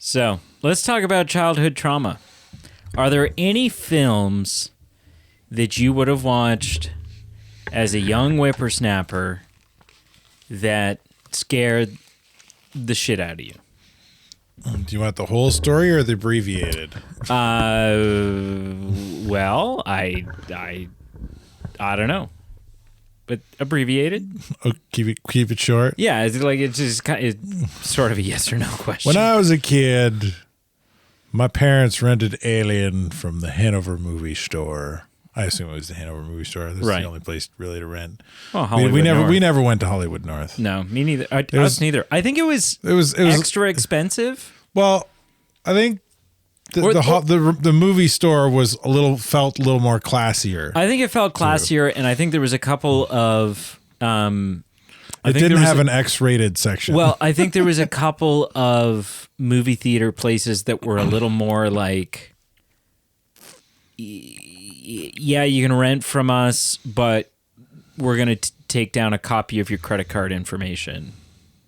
So let's talk about childhood trauma. Are there any films that you would have watched as a young whippersnapper that scared the shit out of you? Do you want the whole story or the abbreviated? Well, I don't know, but abbreviated. Oh, keep it short. Yeah, it's sort of a yes or no question. When I was a kid, my parents rented Alien from the Hanover movie store. I assume it was the Hanover movie store. That's Right. the only place really to rent. Well, Hollywood we North. never went to Hollywood North. No, me neither. Us neither. I think it was extra expensive. Well, I think the movie store felt a little more classier. I think it felt classier, and I think there was a couple of. It didn't have an X-rated section. Well, I think there was a couple of movie theater places that were a little more like, yeah, you can rent from us, but we're going to take down a copy of your credit card information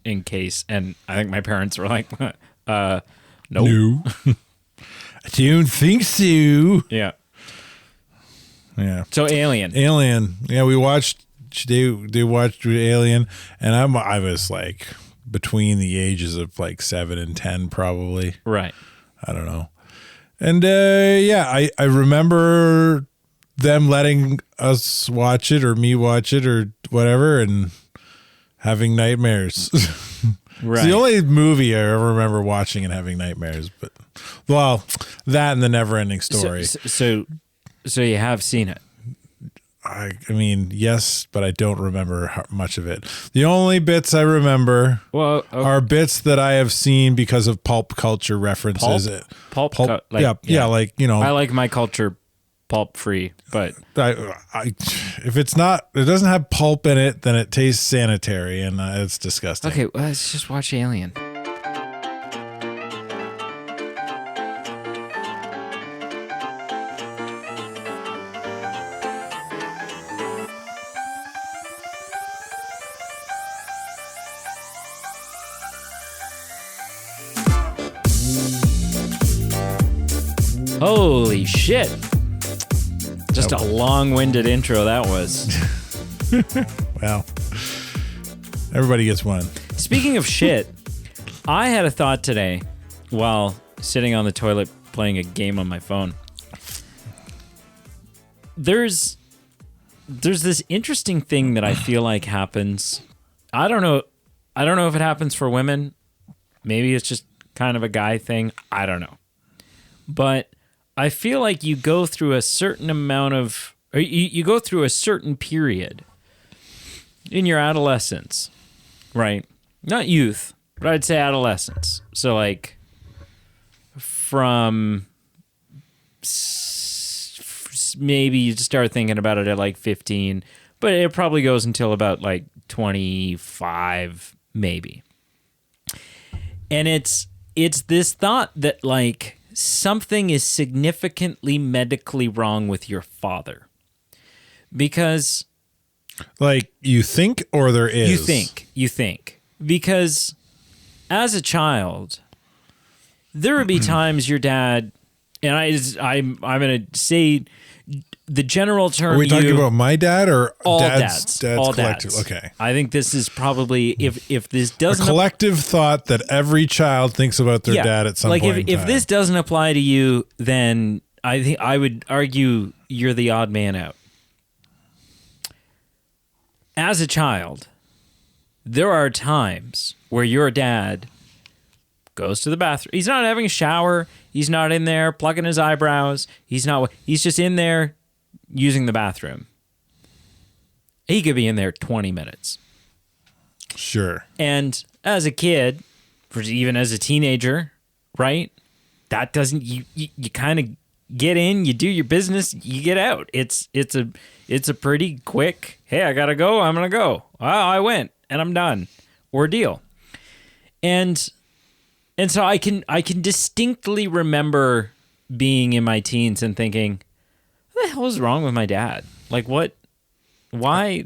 in case. And I think my parents were like, nope. No. I don't think so. Yeah. Yeah. So Alien. Yeah, we watched. They watched Alien, and I was like between the ages of like 7 and 10, probably. Right. I don't know. And I remember them letting us watch it or me watch it or whatever, and having nightmares. Right. It's the only movie I ever remember watching and having nightmares. But that and the Never-Ending Story. So you have seen it. I mean, yes, but I don't remember much of it. The only bits I remember are bits that I have seen because of pulp culture references. Pulp. Yeah, like, you know. I like my culture pulp free, but if it doesn't have pulp in it, then it tastes sanitary, and it's disgusting. Okay, well, let's just watch Alien. Holy shit. Just a long-winded intro that was. Well, everybody gets one. Speaking of shit, I had a thought today while sitting on the toilet playing a game on my phone. There's this interesting thing that I feel like happens. I don't know if it happens for women. Maybe it's just kind of a guy thing. I don't know. But I feel like you go through a certain amount of, or you go through a certain period in your adolescence, right? Not youth, but I'd say adolescence. So like from maybe you start thinking about it at like 15, but it probably goes until about like 25, maybe. And it's this thought that like, something is significantly medically wrong with your father. Because... Like, you think or there is? You think. Because as a child, there would be times your dad... And I'm going to say the general term... Are we talking about my dad or all dad's all collective? dads. Okay. I think this is probably... If this doesn't... A collective thought that every child thinks about their dad at some point in time. If this doesn't apply to you, then I think I would argue you're the odd man out. As a child, there are times where your dad goes to the bathroom. He's not having a shower. He's not in there plucking his eyebrows. He's just in there using the bathroom. He could be in there 20 minutes. Sure. And as a kid, or even as a teenager, right? That doesn't you kind of get in, you do your business, you get out. It's a pretty quick, hey, I gotta go, I'm gonna go. Well, I went and I'm done. Ordeal. And so I can distinctly remember being in my teens and thinking, what the hell is wrong with my dad? Like what? Why?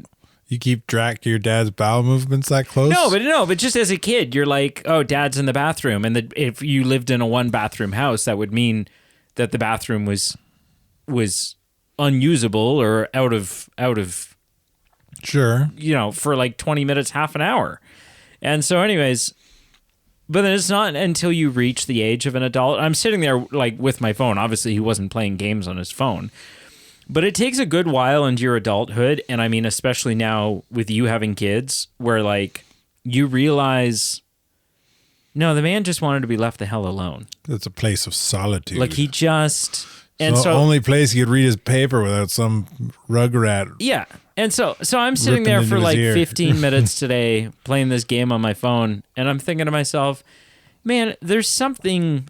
You keep track of your dad's bowel movements that close? But just as a kid, you're like, oh, dad's in the bathroom. And if you lived in a 1-bathroom house, that would mean that the bathroom was unusable or out of Sure. For like 20 minutes, half an hour. And so anyways, but then it's not until you reach the age of an adult. I'm sitting there like with my phone. Obviously, he wasn't playing games on his phone. But it takes a good while into your adulthood, and I mean, especially now with you having kids, where like you realize, no, the man just wanted to be left the hell alone. It's a place of solitude. Like he just, and the so only place he could read his paper without some rugrat. Yeah, and so I'm sitting ripping there into for his like ear. 15 minutes today playing this game on my phone, and I'm thinking to myself, man, there's something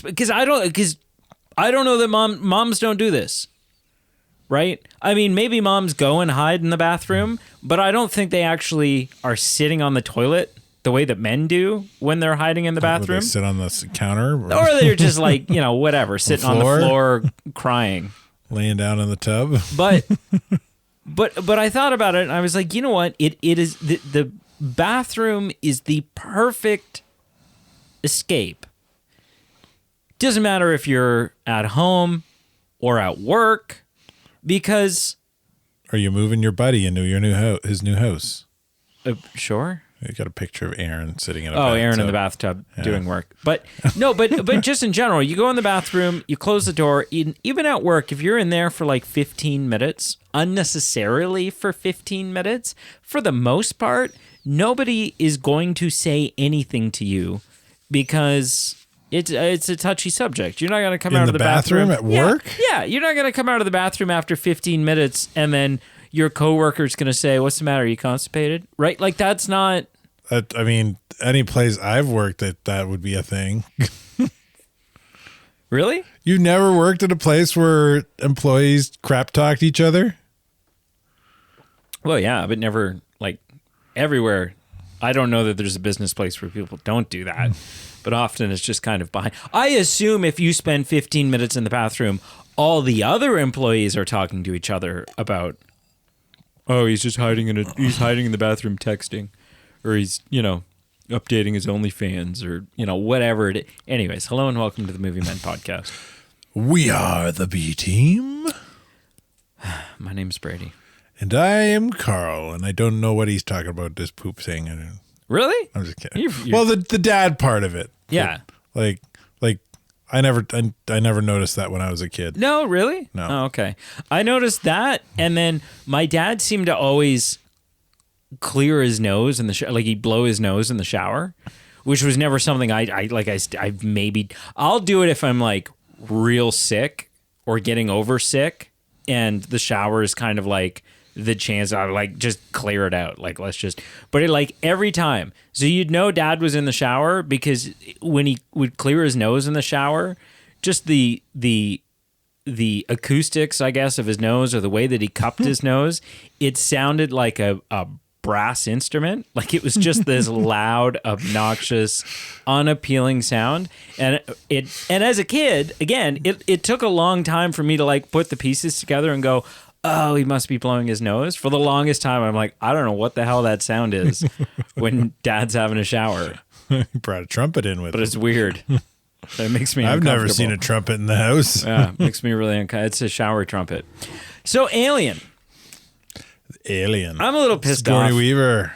because I don't know that moms don't do this, right? I mean, maybe moms go and hide in the bathroom, but I don't think they actually are sitting on the toilet the way that men do when they're hiding in the Would bathroom. they sit on the counter? Or they're just like, whatever, sitting on the floor crying. Laying down in the tub? But I thought about it and I was like, you know what? It is the bathroom is the perfect escape. Doesn't matter if you're at home or at work, because Are you moving your buddy into your his new house? Sure. You got a picture of Aaron sitting in a Oh, bathtub. Aaron in the bathtub doing work. But no, but just in general, you go in the bathroom, you close the door, even at work, if you're in there for like 15 minutes, unnecessarily for 15 minutes, for the most part, nobody is going to say anything to you because it's a touchy subject. You're not going to come out of the bathroom at work? Yeah, you're not going to come out of the bathroom after 15 minutes and then your coworker's going to say, "What's the matter? Are you constipated?" Right? Like that's not. I mean, any place I've worked that would be a thing. Really? You've never worked at a place where employees crap talked each other? Well, yeah, but never like everywhere. I don't know that there's a business place where people don't do that, but often it's just kind of behind. I assume if you spend 15 minutes in the bathroom, all the other employees are talking to each other about, oh, he's just hiding in the bathroom texting, or he's, updating his OnlyFans, or, whatever it is. Anyways, hello and welcome to the Movie Men podcast. We are the B team. My name's Brady. And I am Carl, and I don't know what he's talking about, this poop thing. Really? I'm just kidding. You're- Well, the dad part of it. Yeah. Like I never noticed that when I was a kid. No, really? No. Oh, okay. I noticed that, and then my dad seemed to always clear his nose in the shower, like he'd blow his nose in the shower, which was never something I've maybe I'll do it if I'm like real sick or getting over sick, and the shower is kind of like the chance I like just clear it out. Like but it like every time. So you'd know dad was in the shower because when he would clear his nose in the shower, just the acoustics, I guess, of his nose or the way that he cupped his nose, it sounded like a brass instrument. Like it was just this loud, obnoxious, unappealing sound. And as a kid, again, it took a long time for me to like put the pieces together and go, oh, he must be blowing his nose. For the longest time, I'm like, I don't know what the hell that sound is when dad's having a shower. He brought a trumpet in with But him. it's weird. It makes me I've never uncomfortable. seen a trumpet in the house. Yeah, makes me really uncomfortable. It's a shower trumpet. So Alien. Alien. I'm a little pissed Sigourney off. Weaver.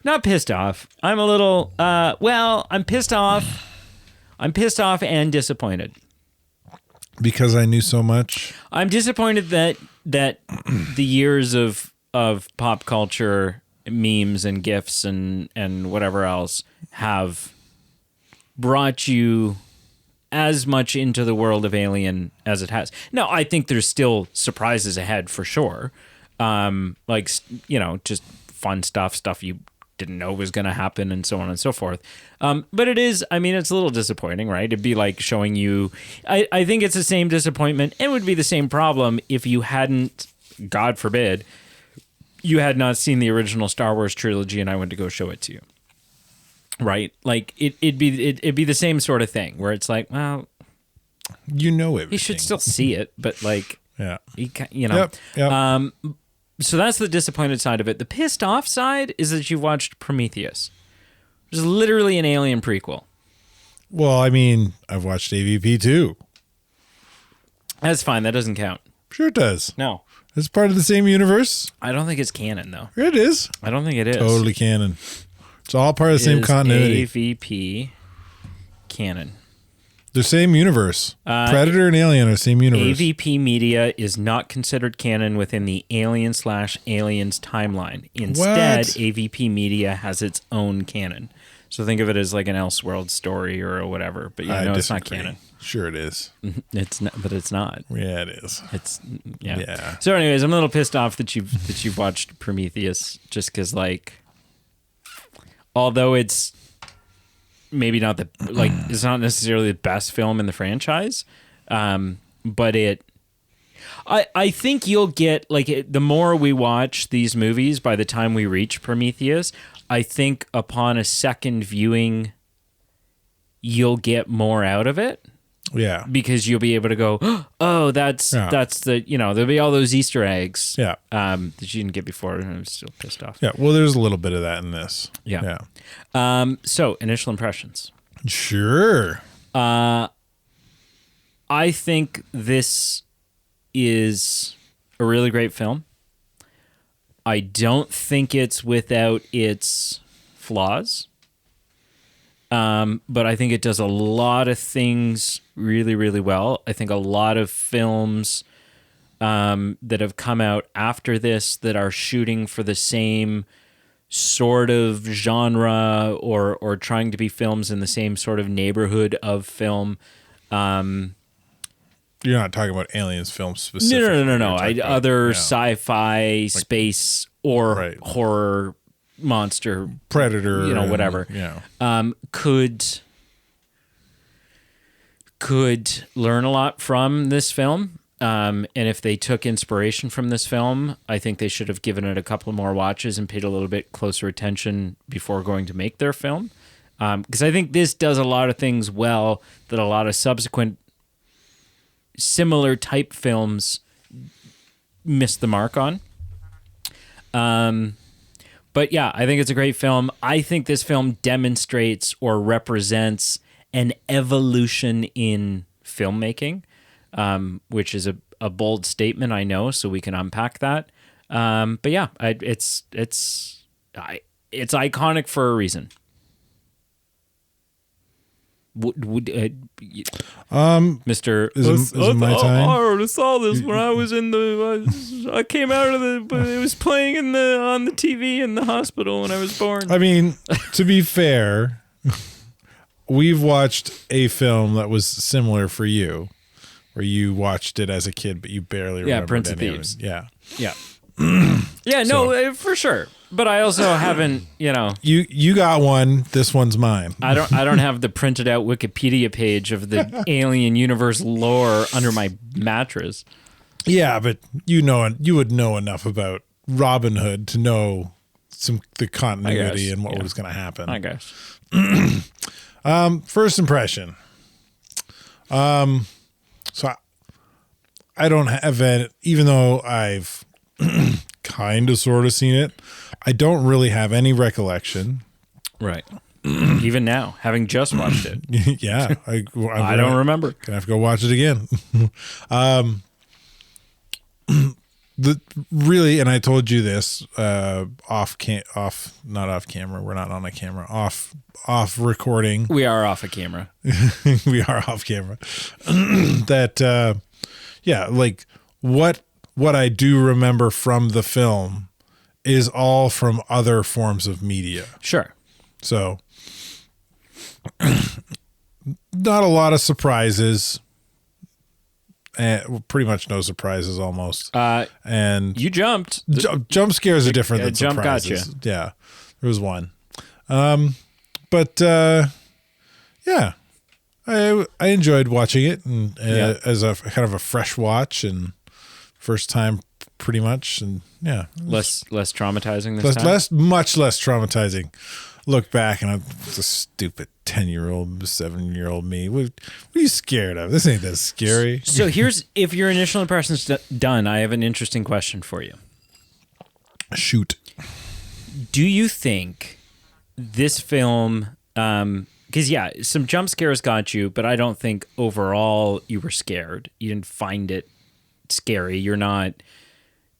Not pissed off. I'm a little, I'm pissed off. I'm pissed off and disappointed. Because I knew so much. I'm disappointed that the years of pop culture memes and GIFs and whatever else have brought you as much into the world of Alien as it has. Now, I think there's still surprises ahead for sure. Just fun stuff you didn't know was going to happen and so on and so forth. But it's a little disappointing, right? It'd be like showing you, I think it's the same disappointment. It would be the same problem if you hadn't, God forbid, you had not seen the original Star Wars trilogy and I went to go show it to you. Right? Like it'd be the same sort of thing where it's like, well, You know everything. he should still see it, but like, Yeah. Yep. Yep. So that's the disappointed side of it. The pissed off side is that you've watched Prometheus, which is literally an Alien prequel. Well, I mean, I've watched AVP too. That's fine. That doesn't count. Sure it does. No. It's part of the same universe. I don't think it's canon, though. It is. I don't think it is. Totally canon. It's all part of the same continuity. AVP canon. The same universe. Predator and Alien are the same universe. AVP Media is not considered canon within the Alien/Aliens timeline. Instead, What? AVP Media has its own canon. So think of it as like an Elseworld story or whatever. But I no, it's not disagree. canon. Sure it is. It's not, but it's not. Yeah, it is. It's yeah. Yeah. So, anyways, I'm a little pissed off that you've watched Prometheus, just because like, although it's maybe not it's not necessarily the best film in the franchise, but I think you'll get the more we watch these movies, by the time we reach Prometheus, I think upon a second viewing, you'll get more out of it. Yeah. Because you'll be able to go, oh, that's the, there'll be all those Easter eggs Yeah. that you didn't get before, and I'm still pissed off. Yeah. Well, there's a little bit of that in this. Yeah. Yeah. So, initial impressions. Sure. I think this is a really great film. I don't think it's without its flaws. But I think it does a lot of things really, really well. I think a lot of films that have come out after this that are shooting for the same sort of genre or trying to be films in the same sort of neighborhood of film. You're not talking about Aliens films specifically. No. Other sci-fi, space, or horror, monster, Predator, whatever. Yeah. Could learn a lot from this film. And if they took inspiration from this film, I think they should have given it a couple more watches and paid a little bit closer attention before going to make their film. Because I think this does a lot of things well that a lot of subsequent similar type films missed the mark on. But yeah, I think it's a great film. I think this film demonstrates or represents an evolution in filmmaking, which is a bold statement, I know, so we can unpack that. But yeah, it's iconic for a reason. Mr. Is it my time? I already saw this when I was in I came out of but it was playing on the TV in the hospital when I was born. I mean, to be fair, we've watched a film that was similar for you, where you watched it as a kid, but you barely remember. Prince of Thieves. Yeah. Yeah, no, for sure. But I also haven't, You got one. This one's mine. I don't have the printed out Wikipedia page of the Alien universe lore under my mattress. Yeah, but you would know enough about Robin Hood to know the continuity and what was going to happen. I guess. First impression. So I don't have it, even though I've kind of sort of seen it. I don't really have any recollection. Right. Even now, having just watched it. Yeah. I don't remember. Gonna have to go watch it again. And I told you this not off camera. We're not on a camera. Off recording. We are off a camera. We are off camera. That like what I do remember from the film is all from other forms of media. Sure. So not a lot of surprises. Pretty much no surprises almost. And you jumped. Jump scares are different than jump surprises. Got you. Yeah. There was one. Yeah. I enjoyed watching it and as a kind of a fresh watch and first time pretty much, and yeah, less traumatizing this time. Much less traumatizing. Look back and I'm a stupid 10-year-old, 7-year-old me. What are you scared of? This ain't that scary. So if your initial impression's done, I have an interesting question for you. Shoot. Do you think this film, because yeah, some jump scares got you, but I don't think overall you were scared. You didn't find it scary. You're not,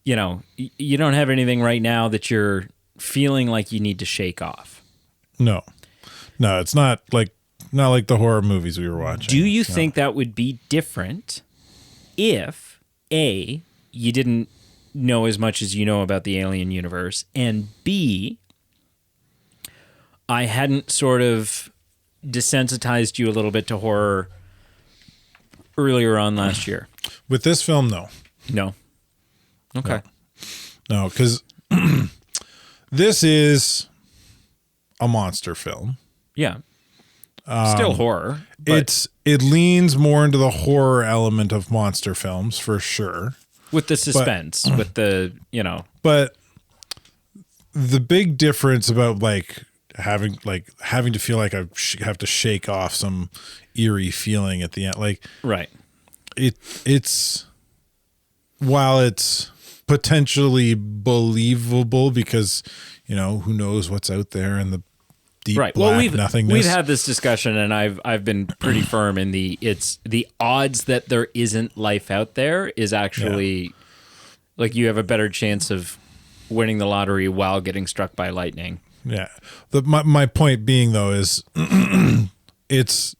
you don't have anything right now that you're feeling like you need to shake off. No, it's not like the horror movies we were watching. Do you think that would be different if A, you didn't know as much as you know about the alien universe, and B, I hadn't sort of desensitized you a little bit to horror earlier on last year? With this film, no. No. Okay. No, because this is a monster film. Yeah. Still horror. But It leans more into the horror element of monster films for sure. with the suspense, with the, But the big difference about having to feel like I have to shake off some eerie feeling at the end, right. It's while it's potentially believable because who knows what's out there in the deep Right. black Well, nothingness. we've had this discussion, and I've been pretty firm in the odds that there isn't life out there is actually like you have a better chance of winning the lottery while getting struck by lightning. Yeah. My point being though is it's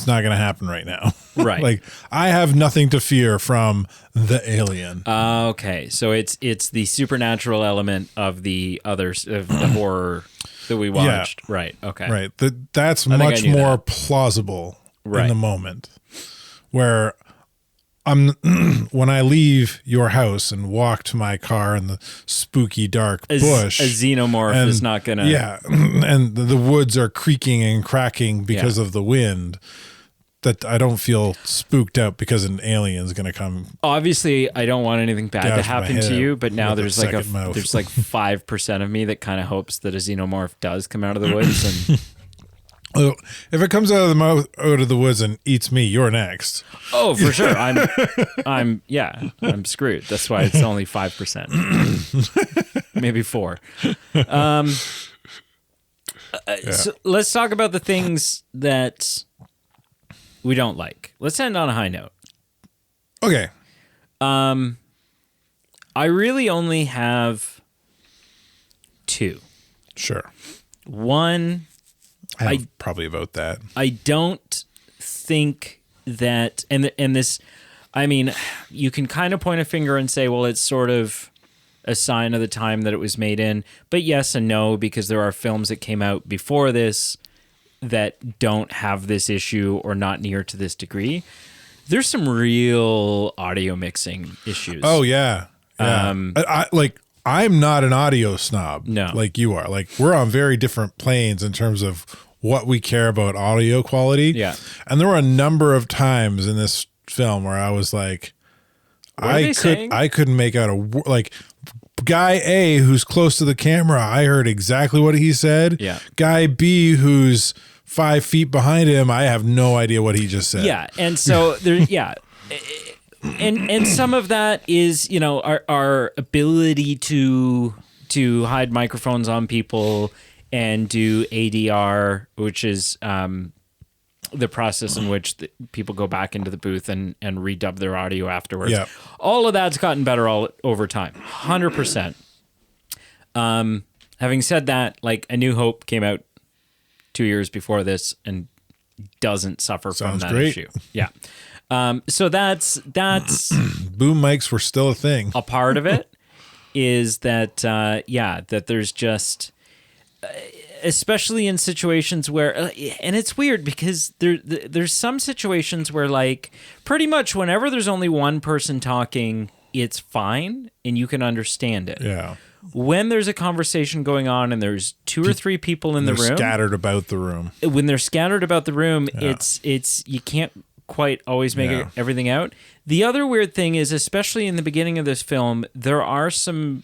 not going to happen right now. Right. I have nothing to fear from the alien. Okay, so it's the supernatural element of the others of the horror that we watched. Yeah. Right. Okay. Right. That's much more plausible in the moment. Where when I leave your house and walk to my car in the spooky dark bush, a xenomorph is not gonna. Yeah, and the woods are creaking and cracking because of the wind. That I don't feel spooked out because an alien's gonna come. Obviously, I don't want anything bad to happen to you, but now there's like 5% of me that kind of hopes that a xenomorph does come out of the woods and. Well, if it comes out of the woods and eats me, you're next. Oh, for sure. I'm screwed. That's why it's only 5%, maybe 4. So let's talk about the things that we don't like. Let's end on a high note. Okay. I really only have 2. Sure. One. I probably vote that. I don't think that, and this, I mean, you can kind of point a finger and say, well, it's sort of a sign of the time that it was made in, but yes and no, because there are films that came out before this that don't have this issue or not near to this degree. There's some real audio mixing issues. Oh yeah. I'm not an audio snob, no, like you are. We're on very different planes in terms of what we care about audio quality. Yeah, and there were a number of times in this film where I was like, I couldn't make out guy A who's close to the camera. I heard exactly what he said. Yeah, guy B who's 5 feet behind him. I have no idea what he just said. Yeah, and so there, yeah. And some of that is, our ability to hide microphones on people and do ADR, which is the process in which people go back into the booth and redub their audio afterwards. Yeah. All of that's gotten better all over time, 100%. Having said that, A New Hope came out 2 years before this and doesn't suffer from that issue. Yeah. So that's boom mics were still a thing. A part of it is that that there's just especially in situations where and it's weird because there's some situations where pretty much whenever there's only one person talking, it's fine and you can understand it. Yeah. When there's a conversation going on and there's 2 or 3 people in the room, scattered about the room. When they're scattered about the room, it's you can't quite always make everything out. The other weird thing is, especially in the beginning of this film, there's some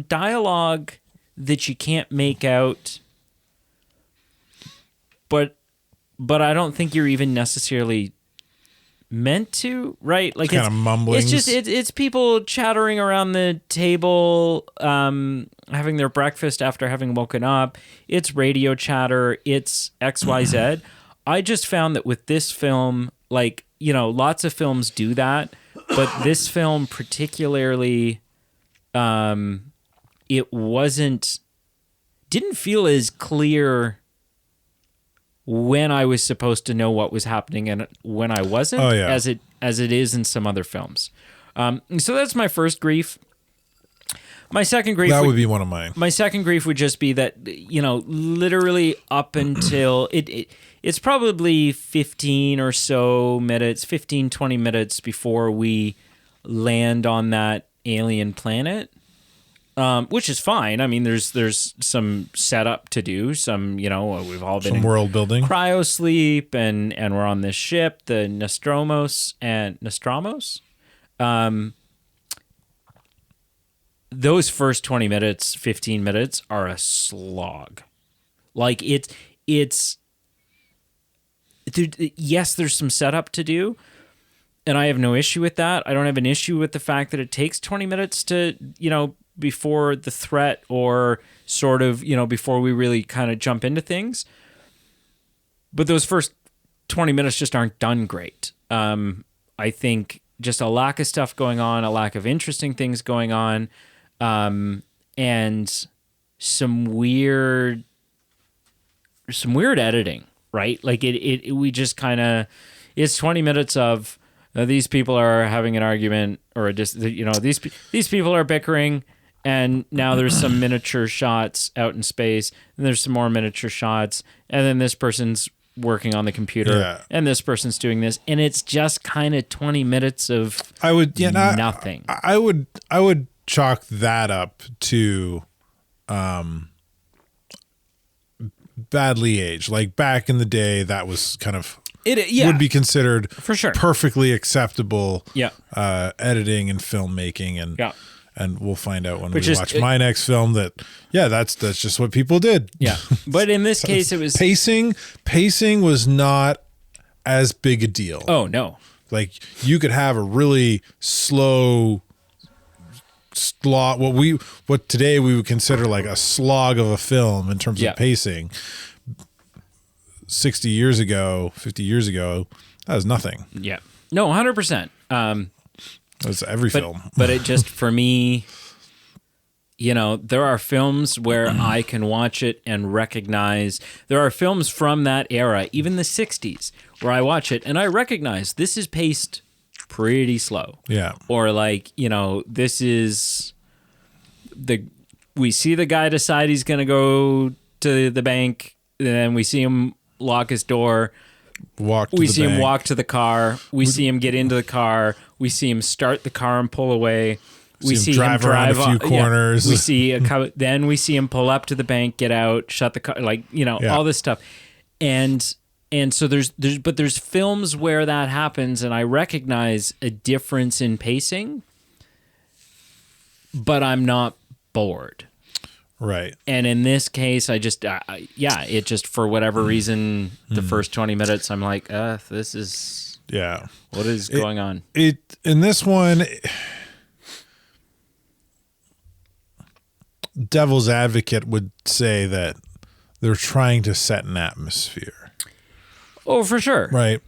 dialogue that you can't make out, but I don't think you're even necessarily meant to, right? Like Kind of mumblings. It's just it's people chattering around the table, having their breakfast after having woken up. It's radio chatter. It's XYZ. I just found that with this film, like, you know, lots of films do that, but this film particularly, it didn't feel as clear when I was supposed to know what was happening and when I wasn't, as it is in some other films. So that's my first grief. My second grief would be one of mine. My second grief would just be that, you know, literally up until it's probably 15 or so minutes, 15, 20 minutes before we land on that alien planet. Which is fine. I mean, there's some setup to do. Some, you know, we've all been some world building, cryo sleep, and we're on this ship, the Nostromo. Those first 20 minutes, 15 minutes are a slog. Like yes, there's some setup to do, and I have no issue with that. I don't have an issue with the fact that it takes 20 minutes to, you know, before the threat or sort of, you know, before we really kind of jump into things. But those first 20 minutes just aren't done great. I think just a lack of stuff going on, a lack of interesting things going on, and some weird editing, right? Like we just kind of, it's 20 minutes of these people are having an argument or these people are bickering. And now there's some miniature shots out in space, and there's some more miniature shots, and then this person's working on the computer, and this person's doing this, and it's just kind of 20 minutes of nothing. I would chalk that up to badly aged. Like back in the day, that was kind of would be considered for sure perfectly acceptable editing and filmmaking, and and we'll find out when we watch my next film that that's just what people did. Yeah. But in this case it was pacing was not as big a deal. Oh no. Like you could have a really slow slog, what today we would consider like a slog of a film in terms of pacing. 60 years ago, 50 years ago, that was nothing. Yeah. No, 100%. That's every film. But it just, for me, you know, there are films where I can watch it and recognize, there are films from that era, even the 60s, where I watch it and I recognize this is paced pretty slow. Yeah. Or like, you know, this is we see the guy decide he's going to go to the bank, and then we see him lock his door. We see him walk to the car. We see him get into the car. We see him start the car and pull away. We see him drive around a few corners. Yeah. We see then we see him pull up to the bank, get out, shut the car, like, you know, all this stuff. And so there's films where that happens, and I recognize a difference in pacing, but I'm not bored. Right. And in this case, I just, it just, for whatever reason, the first 20 minutes, I'm like, this is, what is going on? In this one, devil's advocate would say that they're trying to set an atmosphere. Oh, for sure. Right.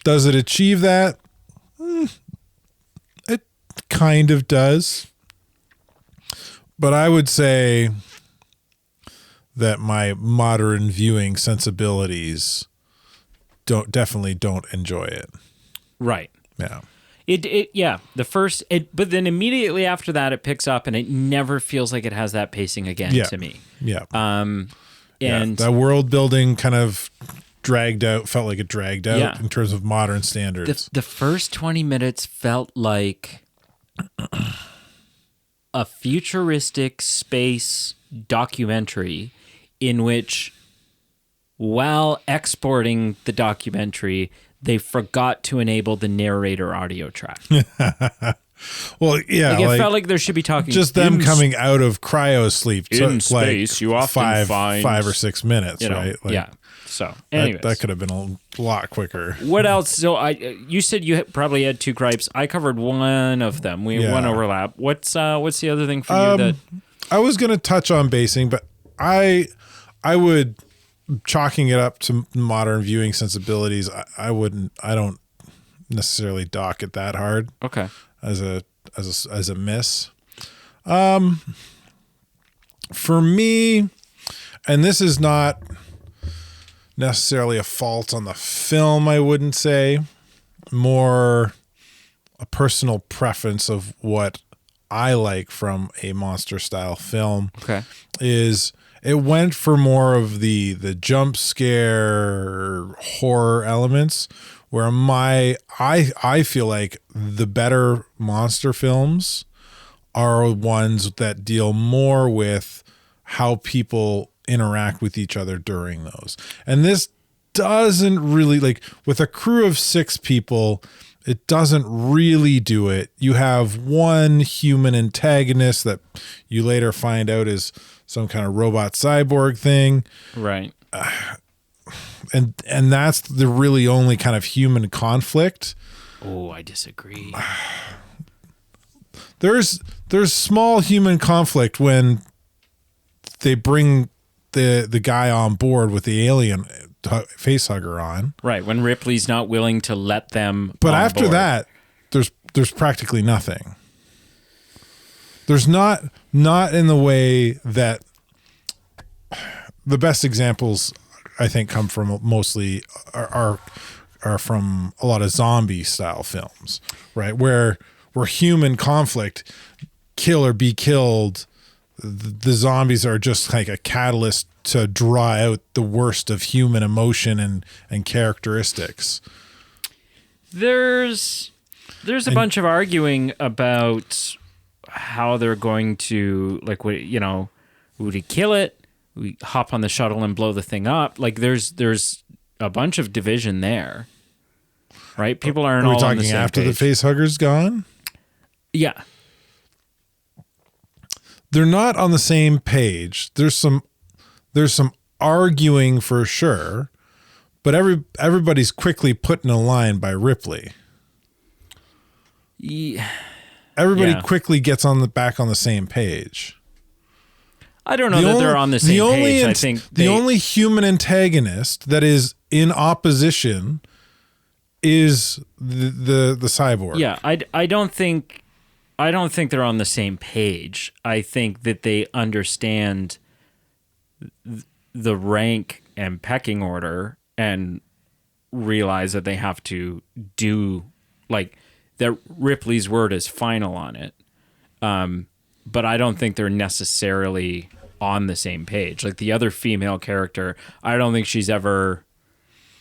Does it achieve that? It kind of does. But I would say that my modern viewing sensibilities definitely don't enjoy it. Right. Yeah. But then immediately after that, it picks up, and it never feels like it has that pacing again to me. Yeah. And that world building kind of felt like it dragged out in terms of modern standards. The first 20 minutes felt like a futuristic space documentary in which, while exporting the documentary, they forgot to enable the narrator audio track. Well, yeah, Like, it felt like there should be talking. just them coming out of cryo sleep. In space, like you often find 5 or 6 minutes, you know, right? Like, yeah. So, anyways, that could have been a lot quicker. what else? So, you said you probably had 2 gripes. I covered one of them. We had one overlap. What's the other thing for you that I was going to touch on basing, but I would, chalking it up to modern viewing sensibilities, I don't necessarily dock it that hard. Okay. As a miss. For me, and this is not necessarily a fault on the film, I wouldn't say, more a personal preference of what I like from a monster style film. Okay. Is it went for more of the jump scare horror elements, where I feel like the better monster films are ones that deal more with how people interact with each other during those. And this doesn't really, like, with a crew of 6 people, it doesn't really do it. You have one human antagonist that you later find out is some kind of robot cyborg thing. Right. And that's the really only kind of human conflict. Oh, I disagree. There's small human conflict when they bring the guy on board with the alien face hugger on. Right, when Ripley's not willing to let them. But on after board. that, there's practically nothing. There's not in the way that the best examples I think come from mostly are from a lot of zombie style films, right? Where human conflict, kill or be killed, the zombies are just like a catalyst to draw out the worst of human emotion and characteristics. There's a bunch of arguing about how they're going to, like, would he kill it? We hop on the shuttle and blow the thing up. Like, there's a bunch of division there, right? People aren't all on the same after page. the face hugger's gone? Yeah. They're not on the same page. There's some arguing for sure, but everybody's quickly put in a line by Ripley. Yeah. Everybody quickly gets back on the same page. I don't know that they're on the same page. I think the only human antagonist that is in opposition is the cyborg. Yeah, I don't think they're on the same page. I think that they understand the rank and pecking order and realize that they have to do, like, that Ripley's word is final on it. But I don't think they're necessarily on the same page. Like, the other female character, I don't think she's ever,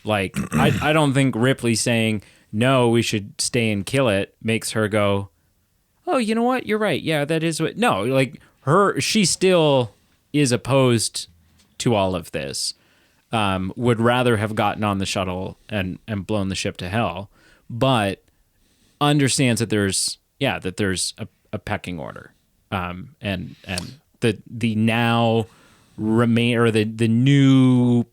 like, I don't think Ripley saying, no, we should stay and kill it, makes her go, oh, you know what? You're right. Yeah, that is what. No, like, she still is opposed to all of this. Would rather have gotten on the shuttle and blown the ship to hell, but understands that there's a pecking order. And the now remain, or the new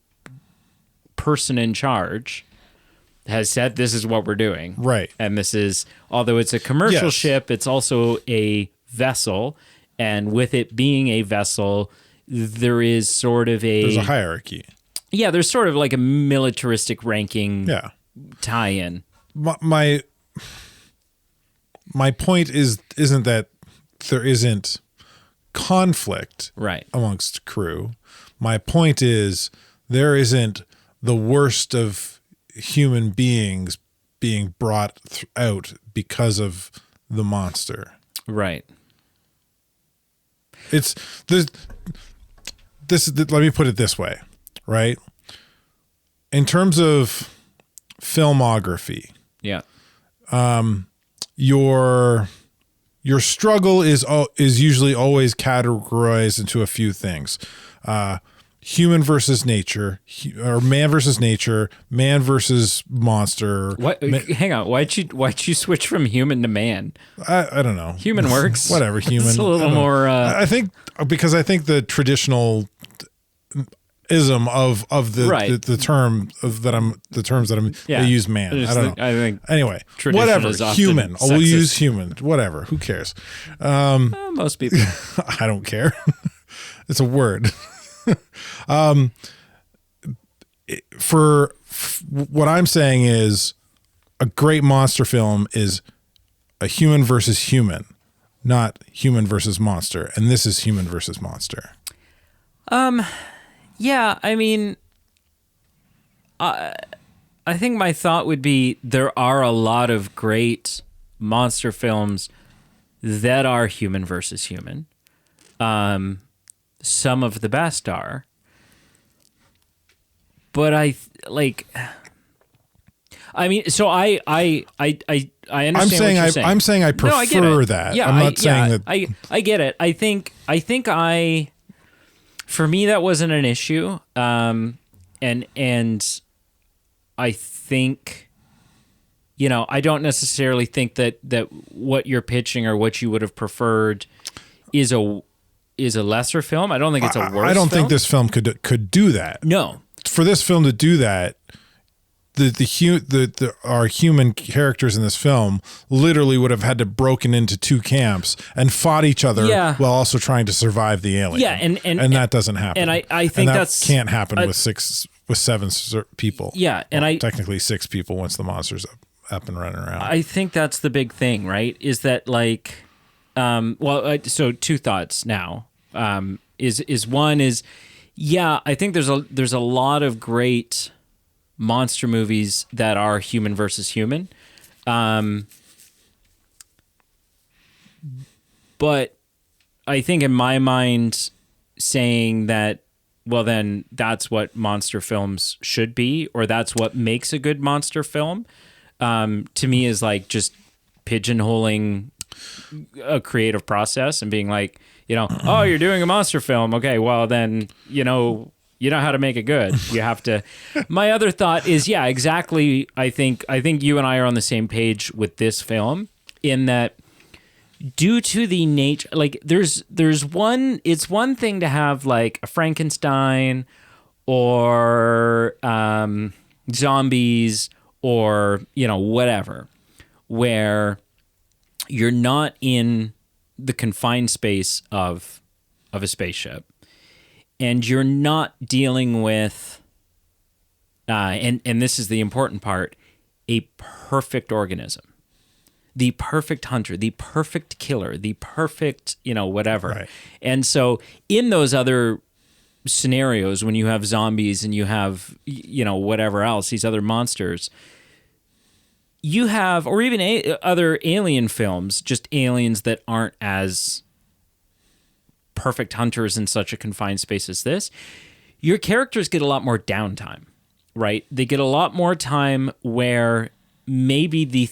person in charge has said, this is what we're doing. Right. And this is, although it's a commercial ship, it's also a vessel. And with it being a vessel, there is sort of there's a hierarchy. Yeah, there's sort of like a militaristic ranking tie-in. My point isn't that there isn't conflict amongst crew. My point is there isn't the worst of human beings being brought out because of the monster. Right. It's this. Let me put it this way, right? In terms of filmography, your struggle is usually always categorized into a few things: human versus nature, or man versus nature, man versus monster. What? Hang on. Why'd you switch from human to man? I don't know. Human works. Whatever, human. It's a little more. I think because I think the traditional ism of the term the terms that they use man. I don't know. I think anyway, tradition whatever. is often Human. We'll sexist. use human. Whatever. Who cares? Most people. I don't care. It's a word. For what I'm saying is a great monster film is a human versus human, not human versus monster. And this is human versus monster. Yeah, I mean, I think my thought would be there are a lot of great monster films that are human versus human. Some of the best are. But I mean, so I understand what you're saying. I'm saying I prefer that. Yeah, I'm not saying that. I get it. I think for me that wasn't an issue. And I think, I don't necessarily think that what you're pitching or what you would have preferred is a lesser film. I don't think it's a worse. I don't film. think this film could do that. No. For this film to do that, our human characters in this film literally would have had to broken into two camps and fought each other while also trying to survive the alien. Yeah, and that doesn't happen. And I think that can't happen with seven people. Yeah, and technically 6 people once the monster's up and running around. I think that's the big thing, right? Is that so 2 thoughts now. Is one is, yeah, I think there's a lot of great monster movies that are human versus human. But I think in my mind saying that, well, then that's what monster films should be, or that's what makes a good monster film, to me is like just pigeonholing a creative process and being like, oh, you're doing a monster film. Okay, well then, you know how to make it good. You have to. My other thought is, yeah, exactly. I think you and I are on the same page with this film in that due to the nature, like it's one thing to have like a Frankenstein or zombies or, whatever, where you're not in the confined space of a spaceship. And you're not dealing with, and this is the important part, a perfect organism, the perfect hunter, the perfect killer, the perfect, whatever. Right. And so in those other scenarios, when you have zombies and you have, whatever else, these other monsters, you have, or even other alien films, just aliens that aren't as perfect hunters in such a confined space as this, your characters get a lot more downtime, right? They get a lot more time where maybe the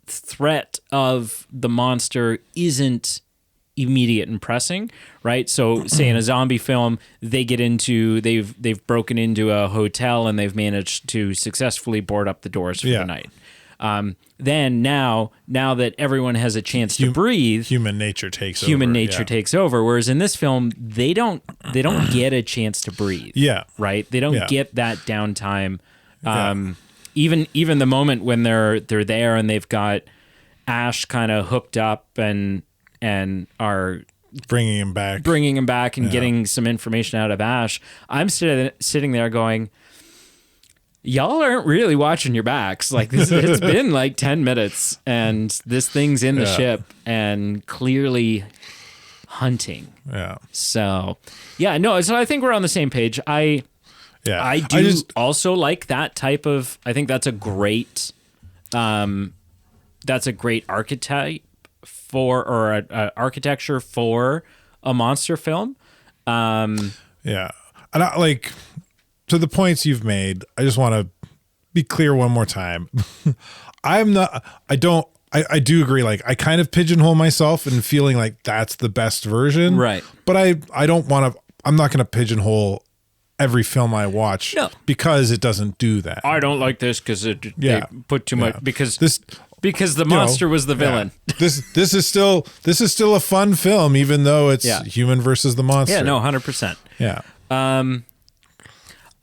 threat of the monster isn't immediate and pressing, right? So say in a zombie film, they've broken into a hotel and they've managed to successfully board up the doors for the night. Then now that everyone has a chance to breathe, human nature takes over. Whereas in this film, they don't get a chance to breathe. Yeah. Right. They don't get that downtime. Even the moment when they're there and they've got Ash kind of hooked up and are bringing him back and getting some information out of Ash. I'm sitting there going, y'all aren't really watching your backs. Like it's been like 10 minutes and this thing's in the ship and clearly hunting. Yeah. So so I think we're on the same page. I do also like that type of, I think that's a great archetype for, or architecture for a monster film. And I like, to the points you've made, I just want to be clear one more time. I do agree. Like I kind of pigeonhole myself in feeling like that's the best version. Right. But I'm not going to pigeonhole every film I watch No. because it doesn't do that. I don't like this because they put too much because the monster was the villain. This is still a fun film, even though it's human versus the monster. Yeah, no, 100%. Yeah.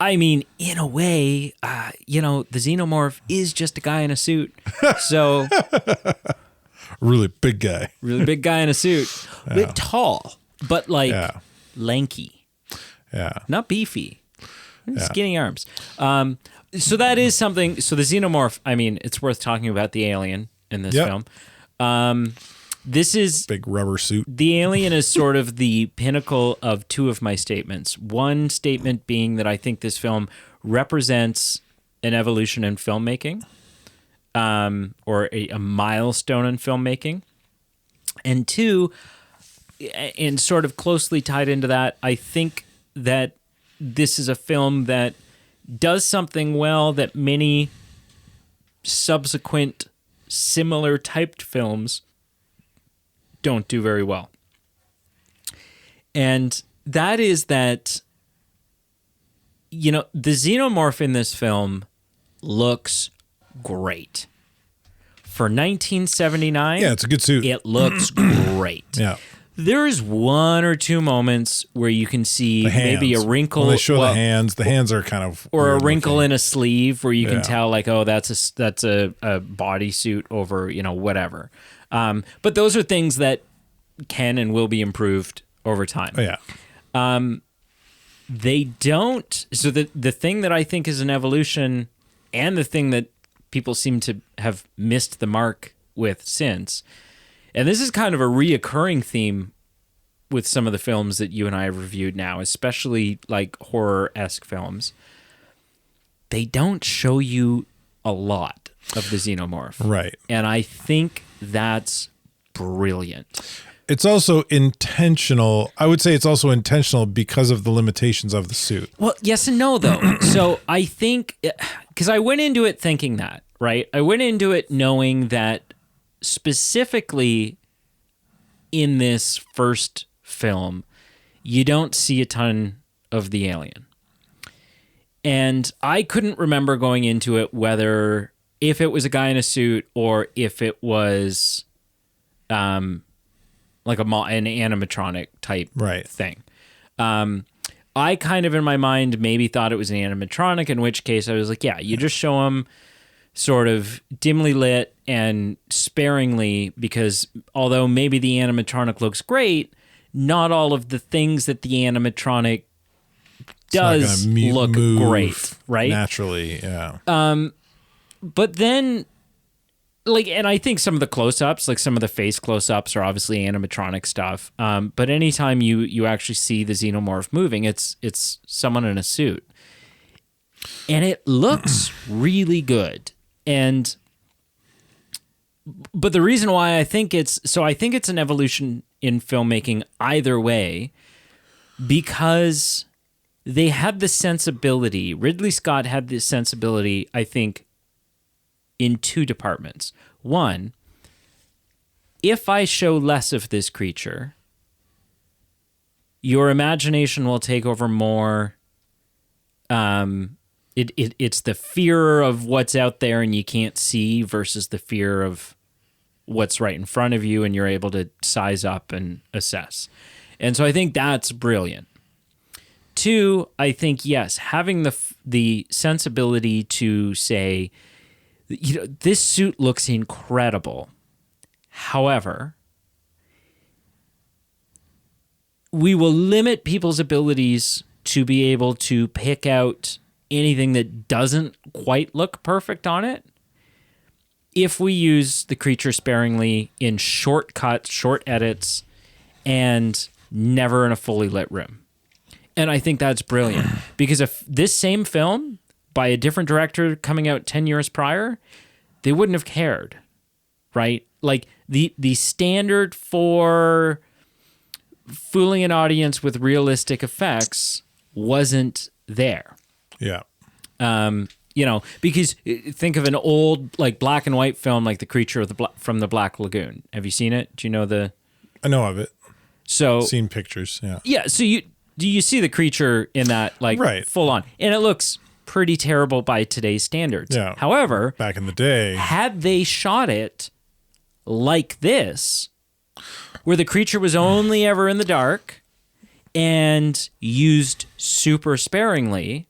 I mean, in a way, the xenomorph is just a guy in a suit. So Really big guy. really big guy in a suit, bit tall, but like lanky, not beefy, skinny arms. So that is something. So the xenomorph, I mean, it's worth talking about the alien in this film. This is big rubber suit. The alien is sort of the pinnacle of two of my statements. One statement being that I think this film represents an evolution in filmmaking, or a milestone in filmmaking. And two, and sort of closely tied into that, I think that this is a film that does something well that many subsequent similar typed films don't do very well. And that is that, the xenomorph in this film looks great. For 1979, it's a good suit. It looks great. Yeah. There's one or two moments where you can see maybe a wrinkle. When they show the hands. The hands are kind of or a wrinkle looking in a sleeve where you can tell, like, oh, that's a bodysuit over, whatever. But those are things that can and will be improved over time. Oh, yeah. They don't. So the thing that I think is an evolution, and the thing that people seem to have missed the mark with since, and this is kind of a reoccurring theme with some of the films that you and I have reviewed now, especially like horror-esque films, they don't show you a lot of the xenomorph. Right. And I think that's brilliant. It's also intentional. I would say it's also intentional because of the limitations of the suit. Well, yes and no, though. So I think, because I went into it thinking that, right? I went into it knowing that specifically in this first film, you don't see a ton of the alien. And I couldn't remember going into it whether if it was a guy in a suit or if it was like an animatronic type thing. I kind of in my mind maybe thought it was an animatronic, in which case I was like, yeah, you just show him sort of dimly lit and sparingly, because although maybe the animatronic looks great, not all of the things that the animatronic does look great, right? Naturally, yeah. But then, like, and I think some of the close-ups, like some of the face close-ups are obviously animatronic stuff. But anytime you actually see the xenomorph moving, it's someone in a suit. And it looks really good. But the reason why I think it's an evolution in filmmaking either way, because they had the sensibility. Ridley Scott had this sensibility, I think, in two departments. One, if I show less of this creature, your imagination will take over more. It's the fear of what's out there and you can't see versus the fear of what's right in front of you, and you're able to size up and assess. And so I think that's brilliant. Two, I think, yes, having the sensibility to say, this suit looks incredible. However, we will limit people's abilities to be able to pick out anything that doesn't quite look perfect on it if we use the creature sparingly in short cuts, short edits, and never in a fully lit room. And I think that's brilliant, because if this same film by a different director coming out 10 years prior, they wouldn't have cared, right? Like the standard for fooling an audience with realistic effects wasn't there. Yeah. Because think of an old like black and white film like The Creature from the Black Lagoon. Have you seen it? Do you know I know of it. So seen pictures. Yeah. Yeah. So do you see the creature in that like Right. full on, and it looks pretty terrible by today's standards. Yeah. However, Back in the day, had they shot it like this, where the creature was only ever in the dark and used super sparingly,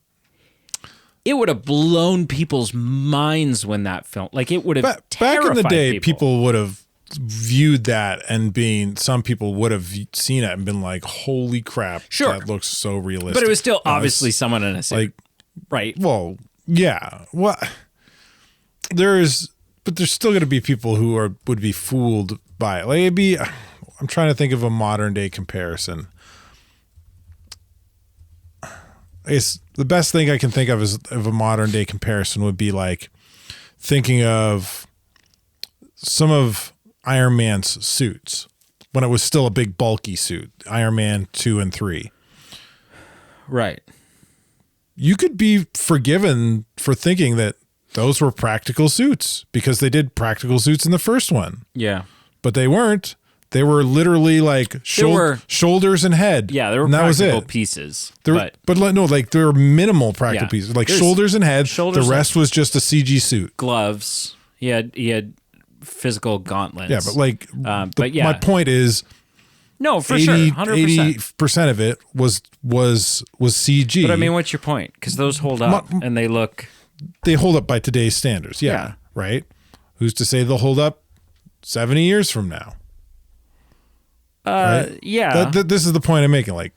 it would have blown people's minds when that film, like it would have back in the terrified day, people would have viewed that and some people would have seen it and been like, holy crap, Sure. that looks so realistic. But it was still obviously someone in a suit. like, right. well, yeah. Well, there's still going to be people who would be fooled by it. Like I'm trying to think of a modern day comparison. I guess the best thing I can think of of a modern day comparison would be like thinking of some of Iron Man's suits when it was still a big bulky suit, Iron Man 2 and 3. Right. You could be forgiven for thinking that those were practical suits because they did practical suits in the first one, Yeah. but they weren't. They were literally like shoulders and head. Yeah, there were and that was practical it. pieces. But no, like there were minimal practical Yeah. pieces, like There's shoulders and head. shoulders The rest was just a CG suit. gloves. He had physical gauntlets. Yeah, but like, but yeah. my point is, No, for sure, 100%. 80% of it was CG. But I mean, what's your point? Because those hold up and they look. They hold up by today's standards. Yeah, right. Who's to say they'll hold up 70 years from now? Right? Yeah. This is the point I'm making. Like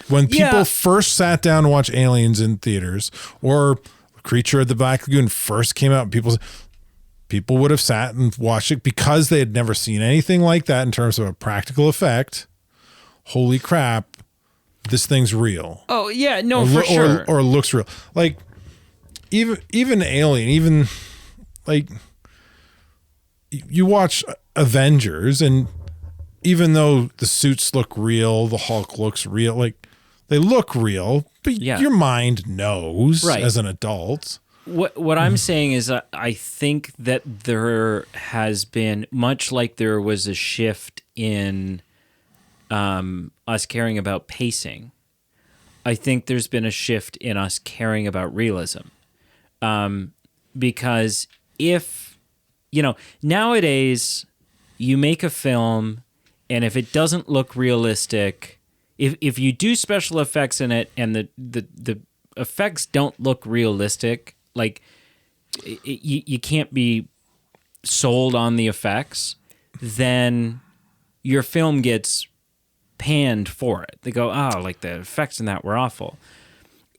when people first sat down to watch Aliens in theaters or Creature of the Black Lagoon first came out, people would have sat and watched it because they had never seen anything like that in terms of a practical effect. Holy crap, this thing's real. Oh yeah, no, for sure. Or looks real. Like even Alien, even like you watch Avengers, and even though the suits look real, the Hulk looks real, like they look real, but your mind knows as an adult. What I'm saying is I think that there has been, much like there was a shift in us caring about pacing, I think there's been a shift in us caring about realism. Because if, nowadays you make a film and if it doesn't look realistic, if you do special effects in it and the effects don't look realistic, like you can't be sold on the effects, then your film gets panned for it. They go, oh, like the effects in that were awful.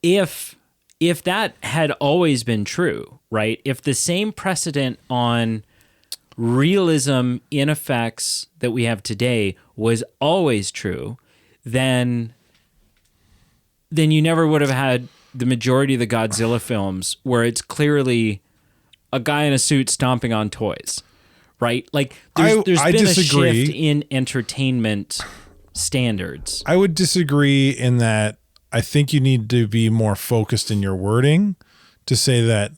If that had always been true, right? If the same precedent on realism in effects that we have today was always true, then you never would have had the majority of the Godzilla films where it's clearly a guy in a suit stomping on toys, right? Like there's been disagree. A shift in entertainment standards. I would disagree in that I think you need to be more focused in your wording to say that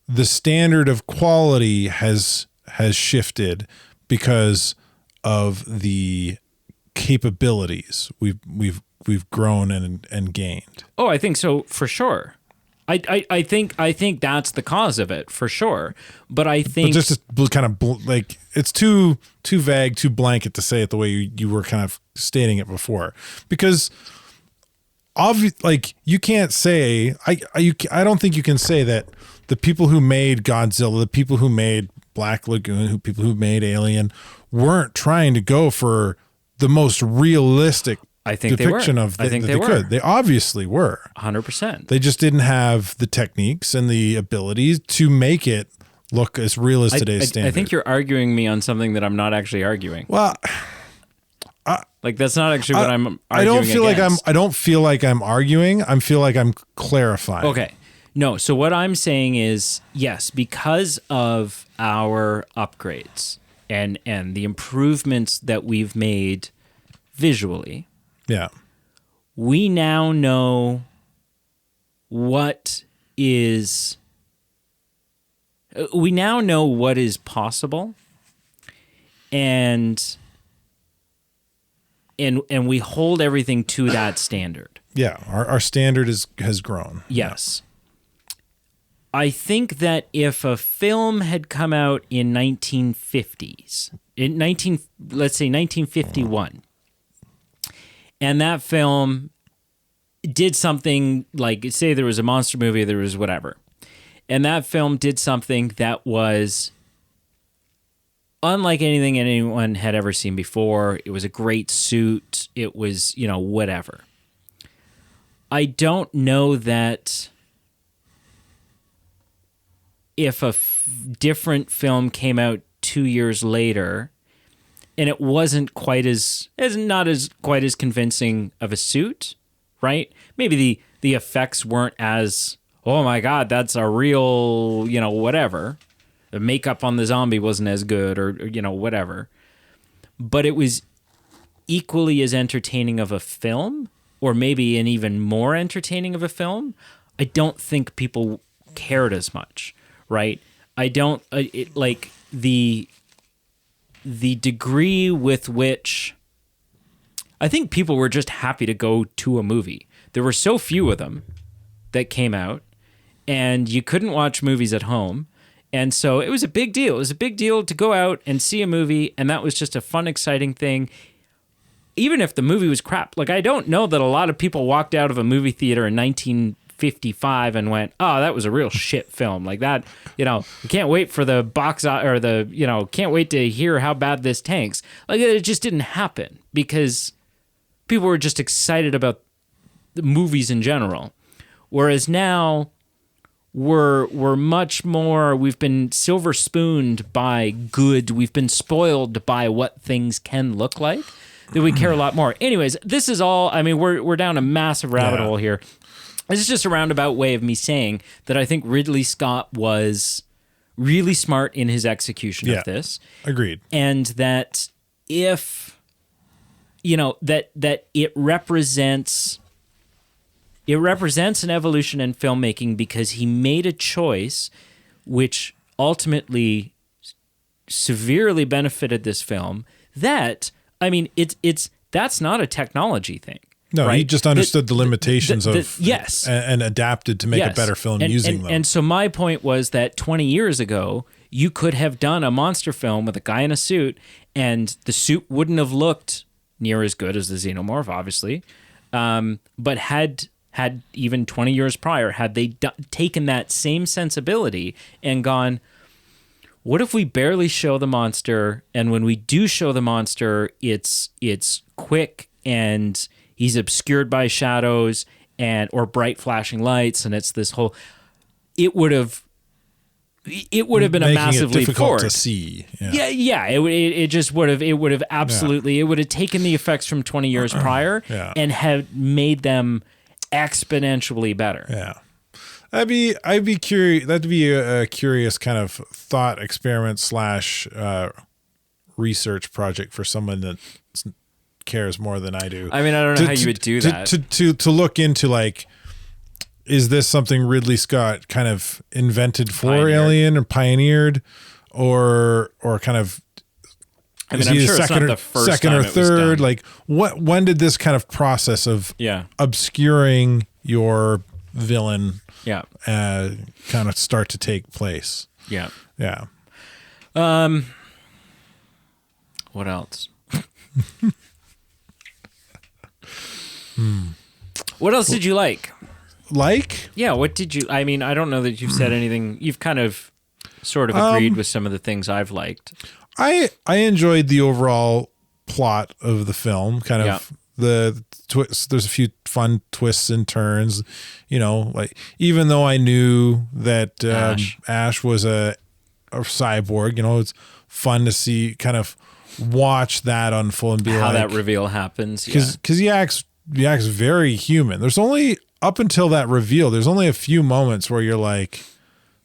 the standard of quality has shifted because of the capabilities we've grown and gained. Oh, I think so for sure. I think that's the cause of it for sure. But I think just kind of like it's too vague, too blanket to say it the way you were kind of stating it before, because like you can't say I don't think you can say that the people who made Godzilla, the people who made Black Lagoon, people who made Alien weren't trying to go for the most realistic depiction of I think they were. could. They obviously were 100%. They just didn't have the techniques and the abilities to make it look as real as today's standard. I think you're arguing me on something that I'm not actually arguing. Well, like that's not actually what I'm arguing I don't feel against. I don't feel like I'm arguing. I feel like I'm clarifying. Okay. No, so what I'm saying is, yes, because of our upgrades and the improvements that we've made visually, yeah, we now know what is possible, and we hold everything to that standard. Yeah, our standard has grown. Yes. I think that if a film had come out in 1950s, let's say 1951, and that film did something like, say there was a monster movie, there was whatever, and that film did something that was unlike anything anyone had ever seen before. It was a great suit. It was, whatever. I don't know that if a different film came out 2 years later and it wasn't quite not as quite as convincing of a suit, right? Maybe the effects weren't as, oh my God, that's a real, whatever. The makeup on the zombie wasn't as good or whatever. But it was equally as entertaining of a film, or maybe an even more entertaining of a film. I don't think people cared as much, right? I don't, like the degree with which I think people were just happy to go to a movie. There were so few of them that came out, and you couldn't watch movies at home. And so it was a big deal. It was a big deal to go out and see a movie, and that was just a fun, exciting thing. Even if the movie was crap. Like, I don't know that a lot of people walked out of a movie theater in 1955 and went, oh, that was a real shit film. Like that, you can't wait for the box or can't wait to hear how bad this tanks. Like, it just didn't happen because people were just excited about the movies in general. Whereas now, we're much more, we've been silver spooned by good, we've been spoiled by what things can look like, that we care a lot more. Anyways, this is all, we're down a massive rabbit hole here. This is just a roundabout way of me saying that I think Ridley Scott was really smart in his execution of this. Agreed. And that if, that it represents an evolution in filmmaking because he made a choice which ultimately severely benefited this film. That's not a technology thing. No, right? He just understood the limitations of yes, and adapted to make a better film using them. And so my point was that 20 years ago, you could have done a monster film with a guy in a suit, and the suit wouldn't have looked near as good as the Xenomorph, obviously, but had even 20 years prior, had they taken that same sensibility and gone, what if we barely show the monster, and when we do show the monster, it's quick and he's obscured by shadows or bright flashing lights, and it's this whole. It would have been a massive leap forward. To see. Yeah. It just would have. It would have absolutely. It would have taken the effects from 20 years prior and have made them exponentially better. Yeah. I'd be curious. That'd be a curious kind of thought experiment / research project for someone that cares more than I do. I don't know how you would do that. To look into, like, is this something Ridley Scott kind of invented for Alien or pioneered, or kind of? I'm sure it's not the first second time or third. It was done. Like, when did this kind of process of obscuring your villain kind of start to take place? Yeah. What else? What else did you like? Yeah, what did you... I don't know that you've said anything. You've kind of sort of agreed with some of the things I've liked. I enjoyed the overall plot of the film, kind of the twists. There's a few fun twists and turns, like, even though I knew that Ash was a cyborg, it's fun to see, kind of watch that unfold and be how like, that reveal happens. Because he acts very human. There's only, up until that reveal, there's only a few moments where you're like,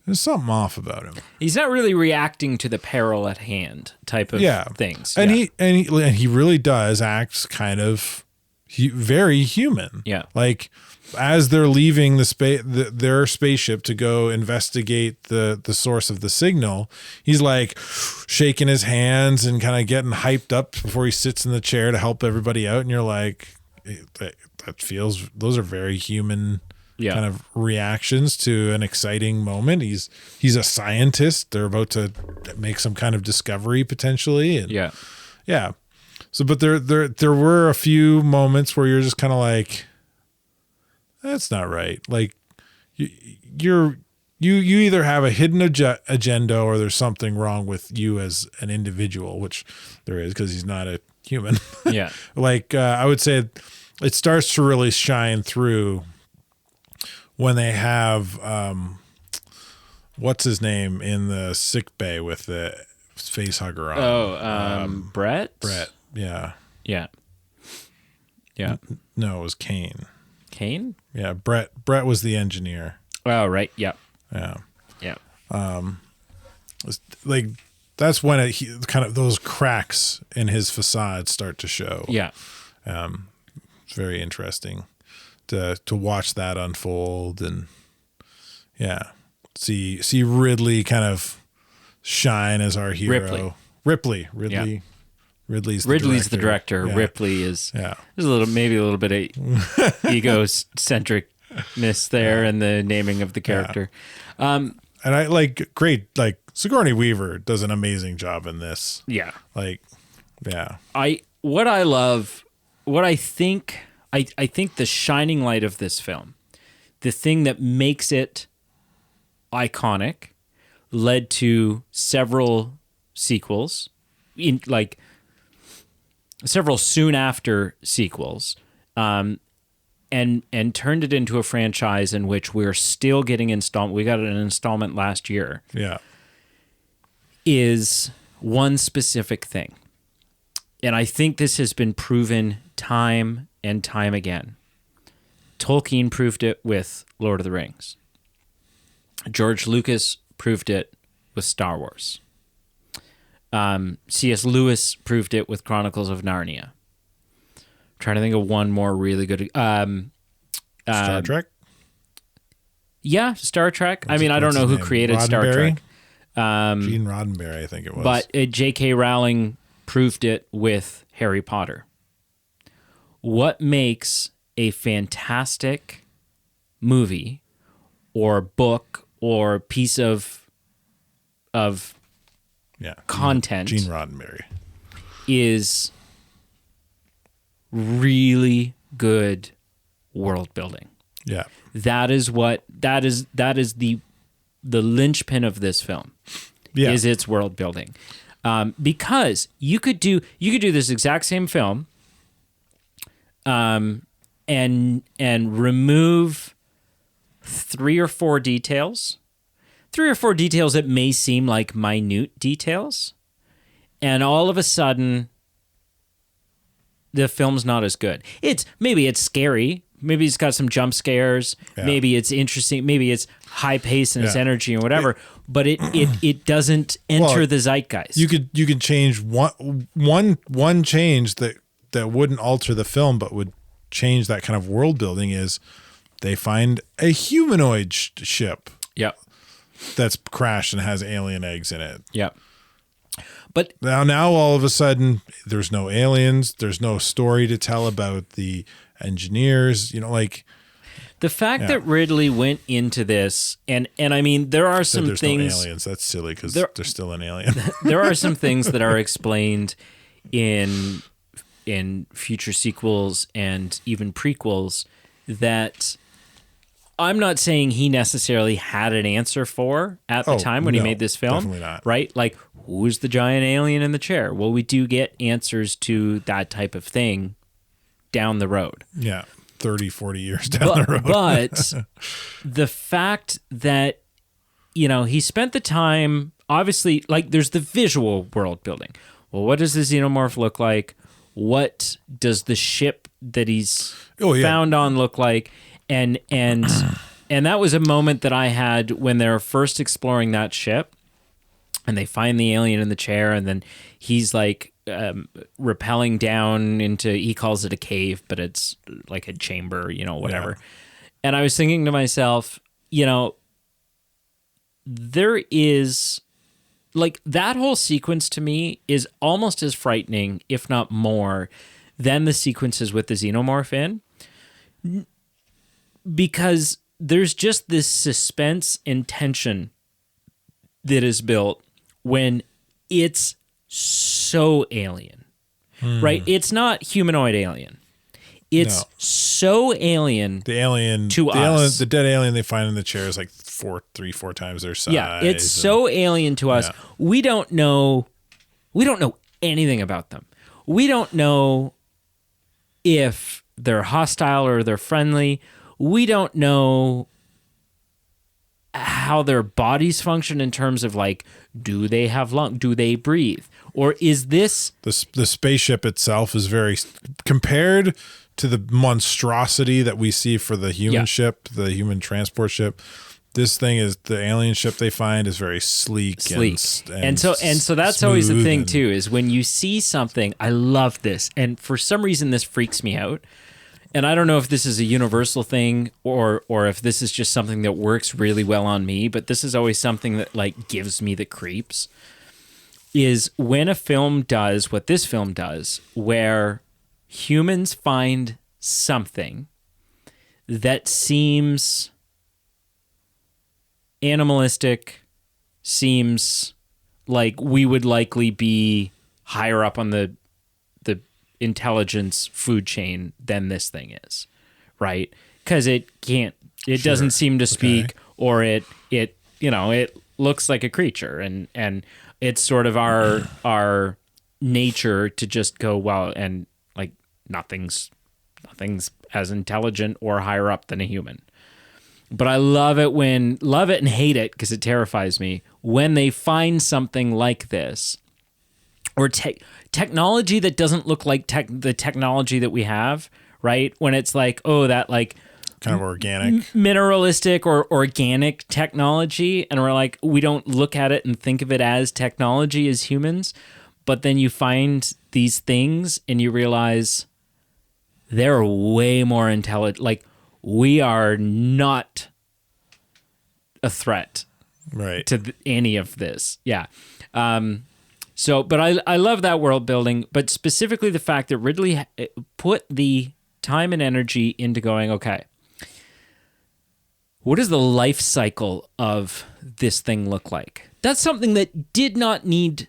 there's something off about him. He's not really reacting to the peril at hand type of things. And he really does act kind of very human. Yeah. Like, as they're leaving their spaceship to go investigate the source of the signal, he's like shaking his hands and kind of getting hyped up before he sits in the chair to help everybody out. And you're like, those are very human Yeah. kind of reactions to an exciting moment. He's a scientist. They're about to make some kind of discovery potentially. And Yeah. yeah. So, but there were a few moments where you're just kind of like, that's not right. Like you either have a hidden agenda or there's something wrong with you as an individual, which there is because he's not a human. Yeah. Like I would say it starts to really shine through when they have what's his name in the sick bay with the face hugger on. Oh, Brett? Brett. Yeah. Yeah. Yeah. No, it was Kane. Kane? Yeah, Brett was the engineer. Oh, right. Yeah. Yeah. Yeah. It's like that's when kind of those cracks in his facade start to show. Yeah. It's very interesting to watch that unfold and see Ridley kind of shine as our hero. Ripley. Yeah. Ridley's the director. Yeah. Ripley is Yeah. there's maybe a little bit of egocentricness there in the naming of the character. And I like Sigourney Weaver does an amazing job in this. Yeah. Like, yeah. I think the shining light of this film, the thing that makes it iconic, led to several sequels, several soon after sequels, and turned it into a franchise in which we're still getting installment. We got an installment last year. Yeah. Is one specific thing. And I think this has been proven time and time again. Tolkien proved it with Lord of the Rings. George Lucas proved it with Star Wars. C.S. Lewis proved it with Chronicles of Narnia. Trying to think of one more really good. Star Trek? Yeah, Star Trek. I mean, I don't know who created Star Trek. Gene Roddenberry, I think it was. But J.K. Rowling proved it with Harry Potter. What makes a fantastic movie or book or piece of content Gene Roddenberry is really good world building. Yeah. That is the linchpin of this film. Yeah. Is its world building. Because you could do this exact same film and remove three or four details that may seem like minute details, and all of a sudden the film's not as good. Maybe it's scary, maybe it's got some jump scares, maybe it's interesting, maybe it's high pace and its energy and whatever, but it doesn't enter the zeitgeist. You could change one change that wouldn't alter the film but would change that kind of world building is they find a humanoid ship. Yep. That's crashed and has alien eggs in it. Yep. But now all of a sudden there's no aliens, there's no story to tell about the engineers, like the fact that Ridley went into this, and I mean, there are some there's things. No aliens. That's silly because there's still an alien. There are some things that are explained in future sequels and even prequels that I'm not saying he necessarily had an answer for at the time when he made this film. Definitely not. Right? Like, who's the giant alien in the chair? Well, we do get answers to that type of thing down the road. Yeah. 30, 40 years down the road. But the fact that, he spent the time, obviously, like, there's the visual world building. Well, what does the xenomorph look like? What does the ship that he's found on look like? And that was a moment that I had when they were first exploring that ship, and they find the alien in the chair, and then he's like rappelling down into, he calls it a cave, but it's like a chamber, whatever. Yeah. And I was thinking to myself, there is, like, that whole sequence to me is almost as frightening, if not more, than the sequences with the xenomorph in. Because there's just this suspense and tension that is built when it's so alien, right? It's not humanoid alien. It's so alien. The alien to the us. Alien, the dead alien they find in the chair is like 3-4 times their size. Yeah, it's so alien to us. Yeah. We don't know anything about them. We don't know if they're hostile or they're friendly. We don't know how their bodies function in terms of like, do they have lungs? Do they breathe? Or is this the spaceship itself is very compared to the monstrosity that we see for the human ship, the human transport ship. This thing is the alien ship they find is very sleek. And so that's always the thing too, is when you see something. I love this, and for some reason this freaks me out. And I don't know if this is a universal thing or if this is just something that works really well on me, but this is always something that like gives me the creeps, is when a film does what this film does, where humans find something that seems animalistic, seems like we would likely be higher up on the intelligence food chain than this thing is, right? Because it doesn't seem to speak, or it looks like a creature, and it's sort of our nature to just go, well, and like nothing's as intelligent or higher up than a human. But I love it and hate it, because it terrifies me when they find something like this, or technology that doesn't look like the technology that we have, right? When it's like, oh, that like kind of organic, mineralistic or organic technology, and we're like, we don't look at it and think of it as technology as humans, but then you find these things and you realize they're way more intelligent. Like, we are not a threat, right, to any of this. Yeah. But I love that world building, but specifically the fact that Ridley put the time and energy into going, okay, what does the life cycle of this thing look like? That's something that did not need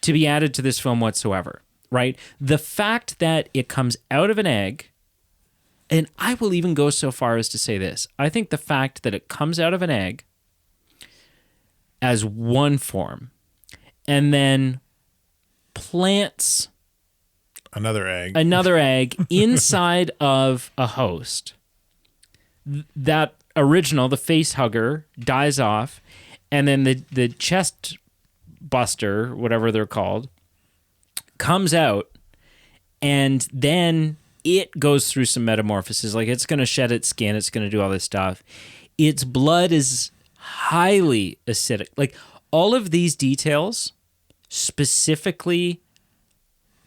to be added to this film whatsoever, right? The fact that it comes out of an egg, and I will even go so far as to say this. I think the fact that it comes out of an egg as one form and then plants another egg inside of a host, that original, the face hugger, dies off, and then the chest buster, whatever they're called, comes out, and then it goes through some metamorphosis. Like, it's going to shed its skin, it's going to do all this stuff. Its blood is highly acidic. Like, all of these details, specifically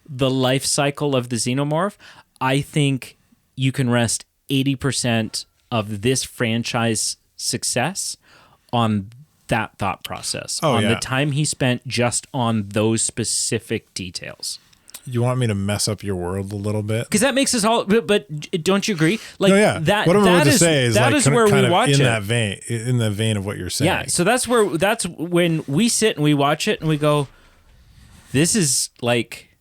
the life cycle of the xenomorph, I think you can rest 80% of this franchise success on that thought process, on the time he spent just on those specific details. You want me to mess up your world a little bit? Because that makes us all, but don't you agree? Like, no, yeah. That, what I'm that about is, to say is that like is where kind we of watch in it. that vein, in the vein of what you're saying. Yeah, so that's when we sit and we watch it and we go, this is like,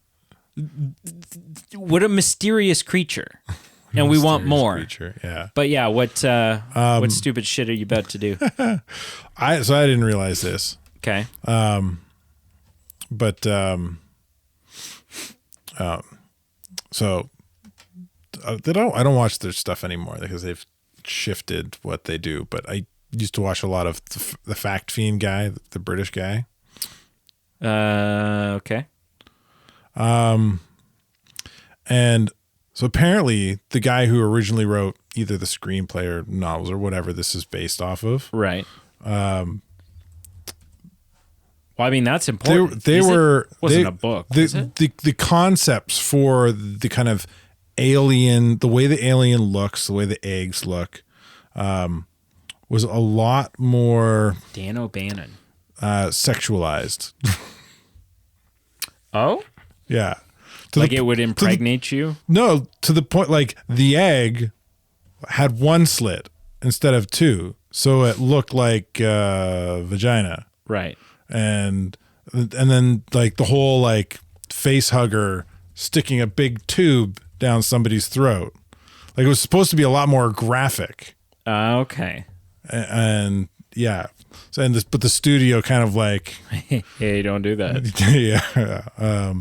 what a mysterious creature. And we want more. Creature, yeah. But yeah, what stupid shit are you about to do? I didn't realize this. Okay. So I don't watch their stuff anymore because they've shifted what they do. But I used to watch a lot of the Fact Fiend guy, the British guy. Okay. And so apparently the guy who originally wrote either the screenplay or novels or whatever this is based off of. Right. Well, I mean, that's important. Wasn't a book. The concepts for the kind of alien, the way the alien looks, the way the eggs look, was a lot more Dan O'Bannon. Sexualized. Oh? Yeah. Like it would impregnate you? No, to the point, like the egg had one slit instead of two, so it looked like vagina. Right. And then like the whole like face hugger sticking a big tube down somebody's throat. Like it was supposed to be a lot more graphic. Okay. And yeah. So, but the studio kind of like, hey, don't do that. Yeah.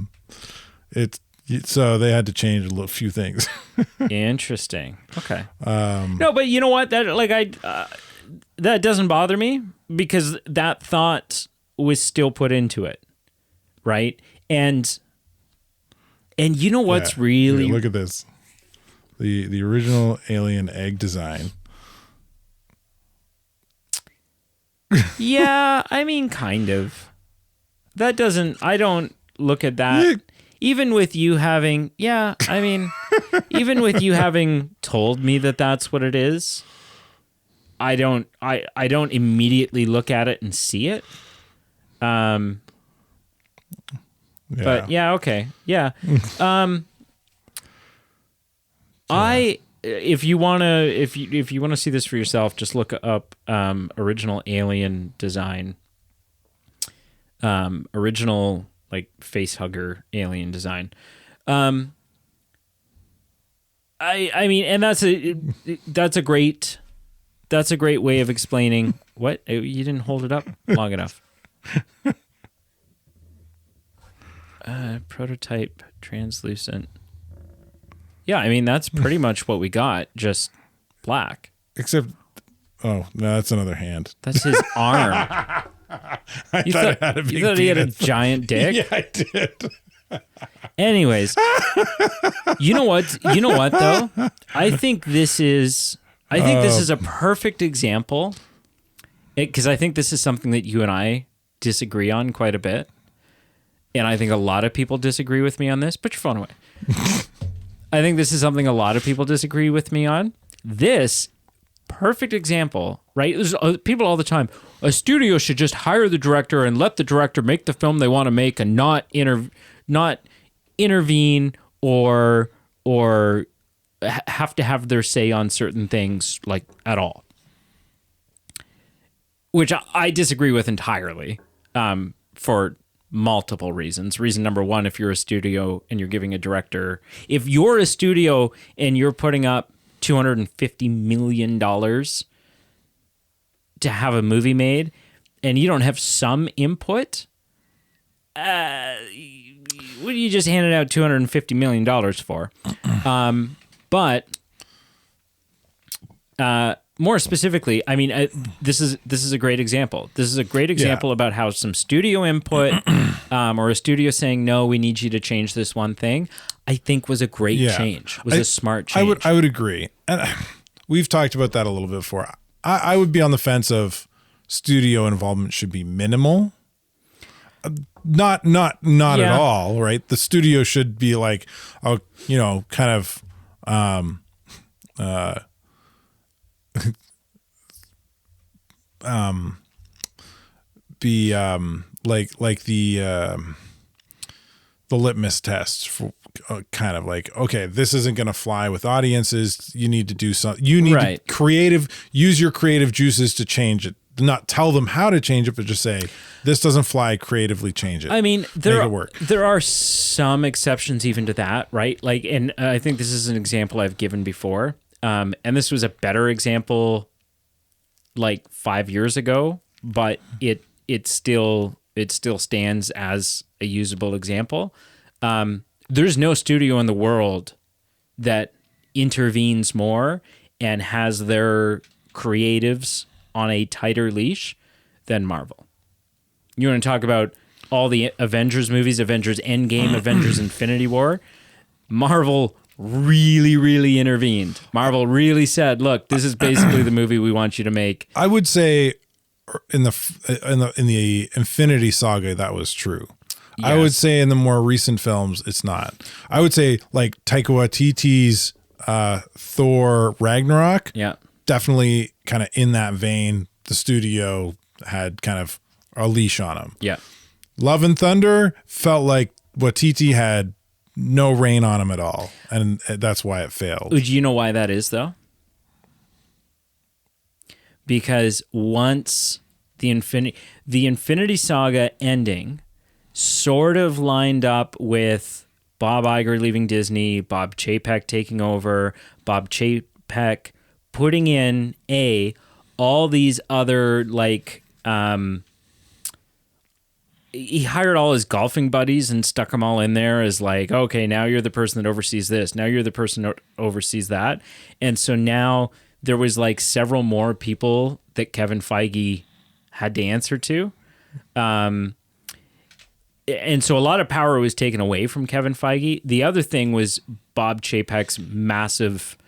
So they had to change a few things. Interesting. Okay. No, but you know what? That doesn't bother me because that thought was still put into it, right? And you know what's really Here, look at this. The original alien egg design. Yeah, I mean, kind of. I don't look at that. Even with you having, even with you having told me that that's what it is, I don't immediately look at it and see it. But yeah, okay. Yeah. If you want to see this for yourself, just look up original alien design. Original like face hugger alien design. I mean, and that's a great way of explaining what you didn't hold it up long enough. Prototype translucent. Yeah, I mean that's pretty much what we got, just black. Except, oh no, that's another hand. That's his arm. I thought he had a giant dick? Yeah, I did. Anyways, you know what though? I think this is a perfect example, because I think this is something that you and I disagree on quite a bit, and I think a lot of people disagree with me on this. Put your phone away. I think this is something a lot of people disagree with me on. This perfect example, right? There's people all the time. A studio should just hire the director and let the director make the film they want to make, and not intervene or have to have their say on certain things like at all. Which I disagree with entirely, for multiple reasons. Reason number one, if you're a studio and you're giving a director, if you're a studio and you're putting up $250 million to have a movie made and you don't have some input, what do you just handed out $250 million for? But more specifically, I mean, this is a great example. This is a great example about how some studio input or a studio saying, no, we need you to change this one thing, I think was a great change, was a smart change. I would agree. And we've talked about that a little bit before. I would be on the fence of studio involvement should be minimal. Not at all, right? The studio should be like, kind of be like the litmus test for kind of like, okay, this isn't going to fly with audiences. You need to do something. You need to use your creative juices to change it. Not tell them how to change it, but just say, this doesn't fly, creatively change it. I mean, make it work. There are some exceptions even to that, right? Like, and I think this is an example I've given before. And this was a better example like 5 years ago, but it still stands as a usable example. There's no studio in the world that intervenes more and has their creatives on a tighter leash than Marvel. You want to talk about all the Avengers movies, Avengers Endgame, Avengers Infinity War? Marvel really, really intervened. Marvel really said, look, this is basically the movie we want you to make. I would say in the Infinity Saga, that was true. Yes. I would say in the more recent films, it's not. I would say like Taika Waititi's Thor Ragnarok. Yeah. Definitely kind of in that vein. The studio had kind of a leash on him. Yeah. Love and Thunder felt like Waititi had no reign on him at all. And that's why it failed. Do you know why that is, though? because once the Infinity Saga ending sort of lined up with Bob Iger leaving Disney, Bob Chapek taking over, Bob Chapek putting in all these other he hired all his golfing buddies and stuck them all in there as like, okay, now you're the person that oversees this. Now you're the person that oversees that. And so now there was like several more people that Kevin Feige had to answer to. And so a lot of power was taken away from Kevin Feige. The other thing was Bob Chapek's massive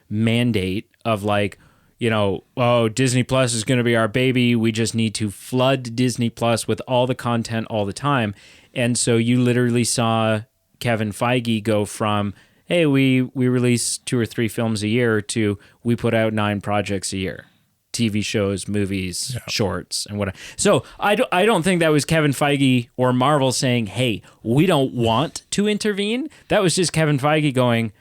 mandate of like, Disney Plus is going to be our baby. We just need to flood Disney Plus with all the content all the time. And so you literally saw Kevin Feige go from, hey, we release 2 or 3 films a year to we put out 9 projects a year. TV shows, movies, shorts, and whatever. So I don't think that was Kevin Feige or Marvel saying, hey, we don't want to intervene. That was just Kevin Feige going,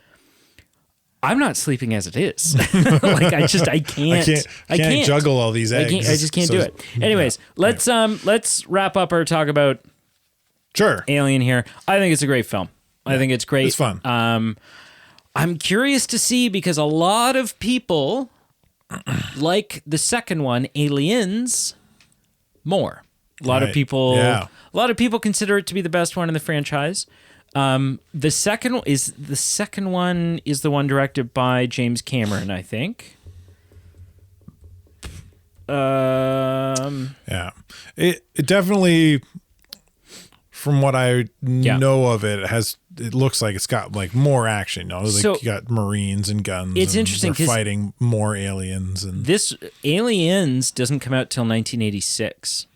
I'm not sleeping as it is. I can't juggle all these eggs. I just can't do it. Anyways, let's wrap up our talk about Alien here. I think it's a great film. I think it's great. It's fun. I'm curious to see because a lot of people like the second one, Aliens, more. A lot of people consider it to be the best one in the franchise. The second one is the one directed by James Cameron, I think. It definitely, from what I know of it looks like it's got like more action. You got Marines and guns. It's interesting because fighting more aliens, and this Aliens doesn't come out till 1986.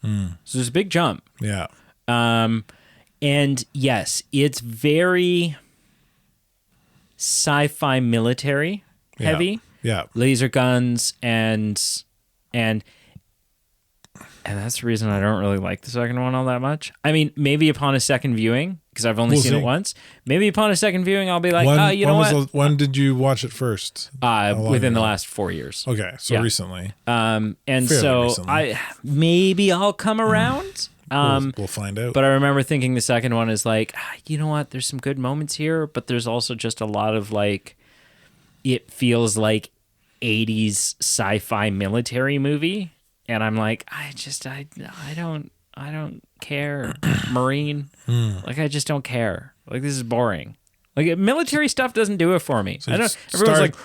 So there's a big jump. Yeah. And yes, it's very sci-fi military heavy. Yeah. Laser guns and that's the reason I don't really like the second one all that much. I mean, maybe upon a second viewing, because I've only seen it once. Maybe upon a second viewing, I'll be like, when did you watch it first? Within the last 4 years. Okay, so recently. And Fairly so recently. I'll come around. We'll find out. But I remember thinking the second one is like, you know what? There's some good moments here, but there's also just a lot of like, it feels like 80s sci-fi military movie. And I'm like, I don't care. Marine. Like, I just don't care. Like, this is boring. Like, military stuff doesn't do it for me. So everyone's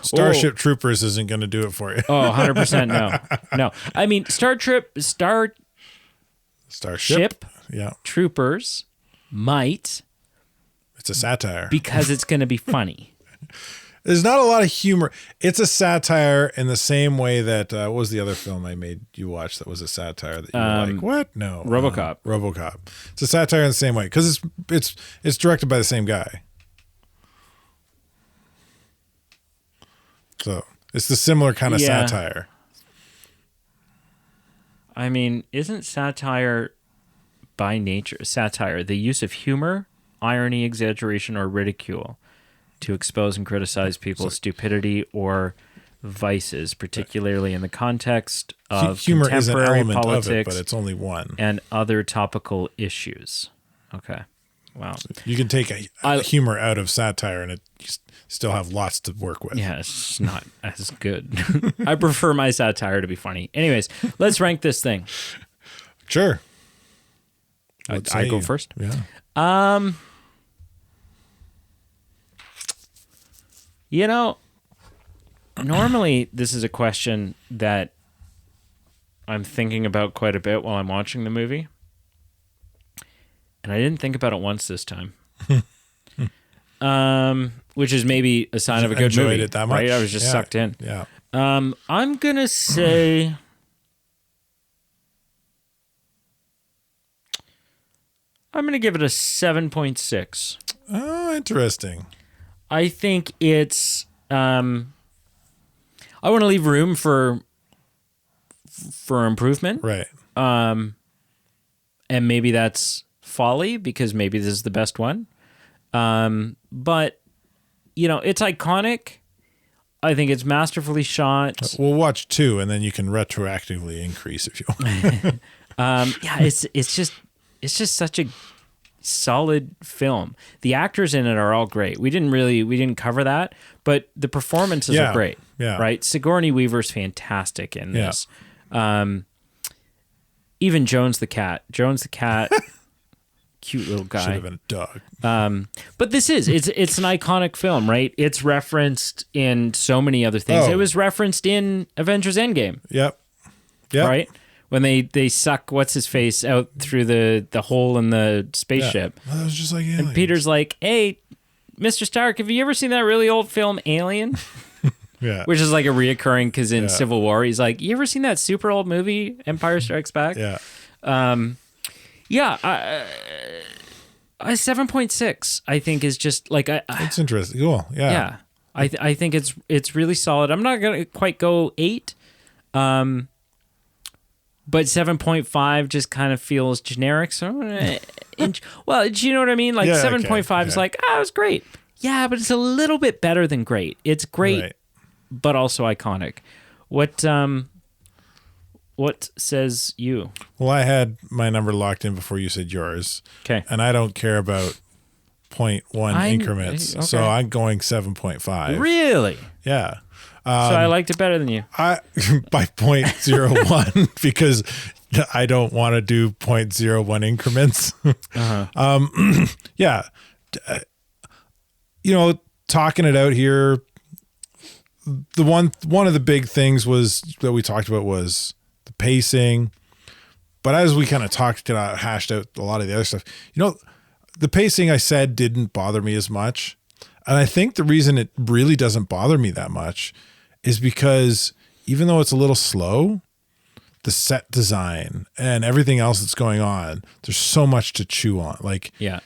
Starship Troopers isn't going to do it for you. 100% no. I mean, Starship Troopers might. It's a satire. Because it's going to be funny. There's not a lot of humor. It's a satire in the same way that what was the other film I made you watch that was a satire that you were like, what? No. RoboCop. RoboCop. It's a satire in the same way because it's directed by the same guy. So it's the similar kind of satire. I mean, isn't satire by nature the use of humor, irony, exaggeration, or ridicule to expose and criticize people's stupidity or vices, particularly in the context of humor is an element politics, of it, but it's only one, and other topical issues. Okay, wow. So you can take a humor out of satire, and you still have lots to work with. Yeah, it's not as good. I prefer my satire to be funny. Anyways, let's rank this thing. Sure. I go first. Yeah. Normally this is a question that I'm thinking about quite a bit while I'm watching the movie. And I didn't think about it once this time. Which is maybe a sign of a good movie. Enjoyed it that much? Right? I was just sucked in. Yeah. I'm going to say I'm going to give it a 7.6. Oh, interesting. I think it's I want to leave room for improvement. Right. And maybe that's folly because maybe this is the best one. But it's iconic. I think it's masterfully shot. We'll watch 2, and then you can retroactively increase if you want. Yeah, it's just such a solid film. The actors in it are all great. We didn't cover that, but the performances are great. Yeah. Right? Sigourney Weaver's fantastic in this. Even Jones the cat. Cute little guy. Should have been a dog. But it's an iconic film, right? It's referenced in so many other things. Oh. It was referenced in Avengers Endgame. Yep. Right? When they suck what's his face out through the hole in the spaceship. Well, that was just like aliens. And Peter's like, "Hey, Mr. Stark, have you ever seen that really old film Alien?" Yeah. Which is like a reoccurring because in Civil War he's like, "You ever seen that super old movie Empire Strikes Back?" Yeah. Yeah, I 7.6 I think is just like It's interesting. Cool. Yeah. yeah. I think it's really solid. I'm not gonna quite go 8, but 7.5 just kind of feels generic. So, well, do you know what I mean? Like 7.5 is like, it was great. Yeah, but it's a little bit better than great. It's great, but also iconic. What says you? Well, I had my number locked in before you said yours. Okay. And I don't care about 0.1 increments. Okay. So I'm going 7.5. Really? Yeah. So I liked it better than you. I by 0.01 because I don't want to do 0.01 increments. Yeah. Talking it out here, one of the big things was that we talked about was the pacing. But as we kind of hashed out a lot of the other stuff, the pacing I said didn't bother me as much. And I think the reason it really doesn't bother me that much is because even though it's a little slow, the set design and everything else that's going on, there's so much to chew on. Like how